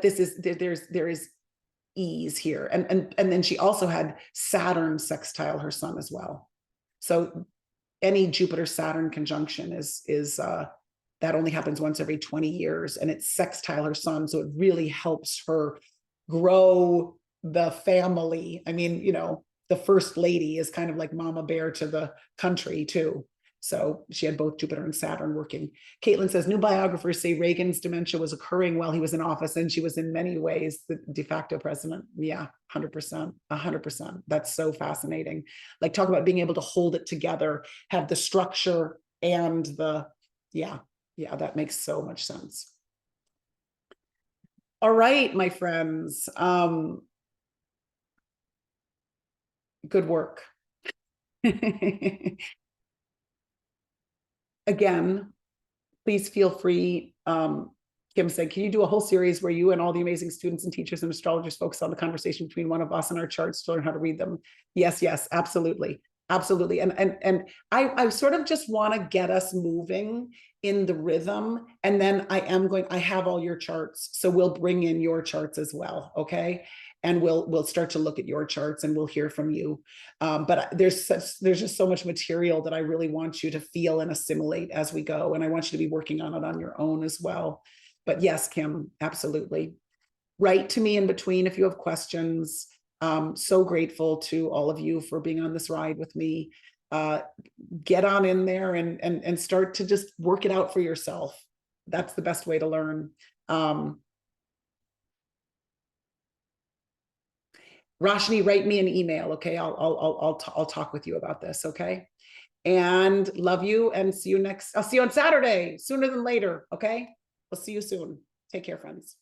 there is ease here. And then she also had Saturn sextile her sun as well. So any Jupiter-Saturn conjunction is that only happens once every 20 years, and it's sextile her sun. So it really helps her grow the family. I mean, the first lady is kind of like mama bear to the country too. So she had both Jupiter and Saturn working. Caitlin says, new biographers say Reagan's dementia was occurring while he was in office, and she was in many ways the de facto president. Yeah, 100%, 100%. That's so fascinating. Like, talk about being able to hold it together, have the structure and yeah, that makes so much sense. All right, my friends. Good work. Again, please feel free. Kim said, can you do a whole series where you and all the amazing students and teachers and astrologers focus on the conversation between one of us and our charts to learn how to read them? Yes, yes, absolutely. Absolutely. And I sort of just want to get us moving in the rhythm. And then I have all your charts. So we'll bring in your charts as well. Okay. And we'll start to look at your charts and we'll hear from you. But there's just so much material that I really want you to feel and assimilate as we go. And I want you to be working on it on your own as well. But yes, Kim, absolutely. Write to me in between if you have questions. So grateful to all of you for being on this ride with me. Get on in there and start to just work it out for yourself. That's the best way to learn. Roshni, write me an email, okay? I'll talk with you about this, okay? And love you and see you I'll see you on Saturday, sooner than later, okay? We'll see you soon. Take care, friends.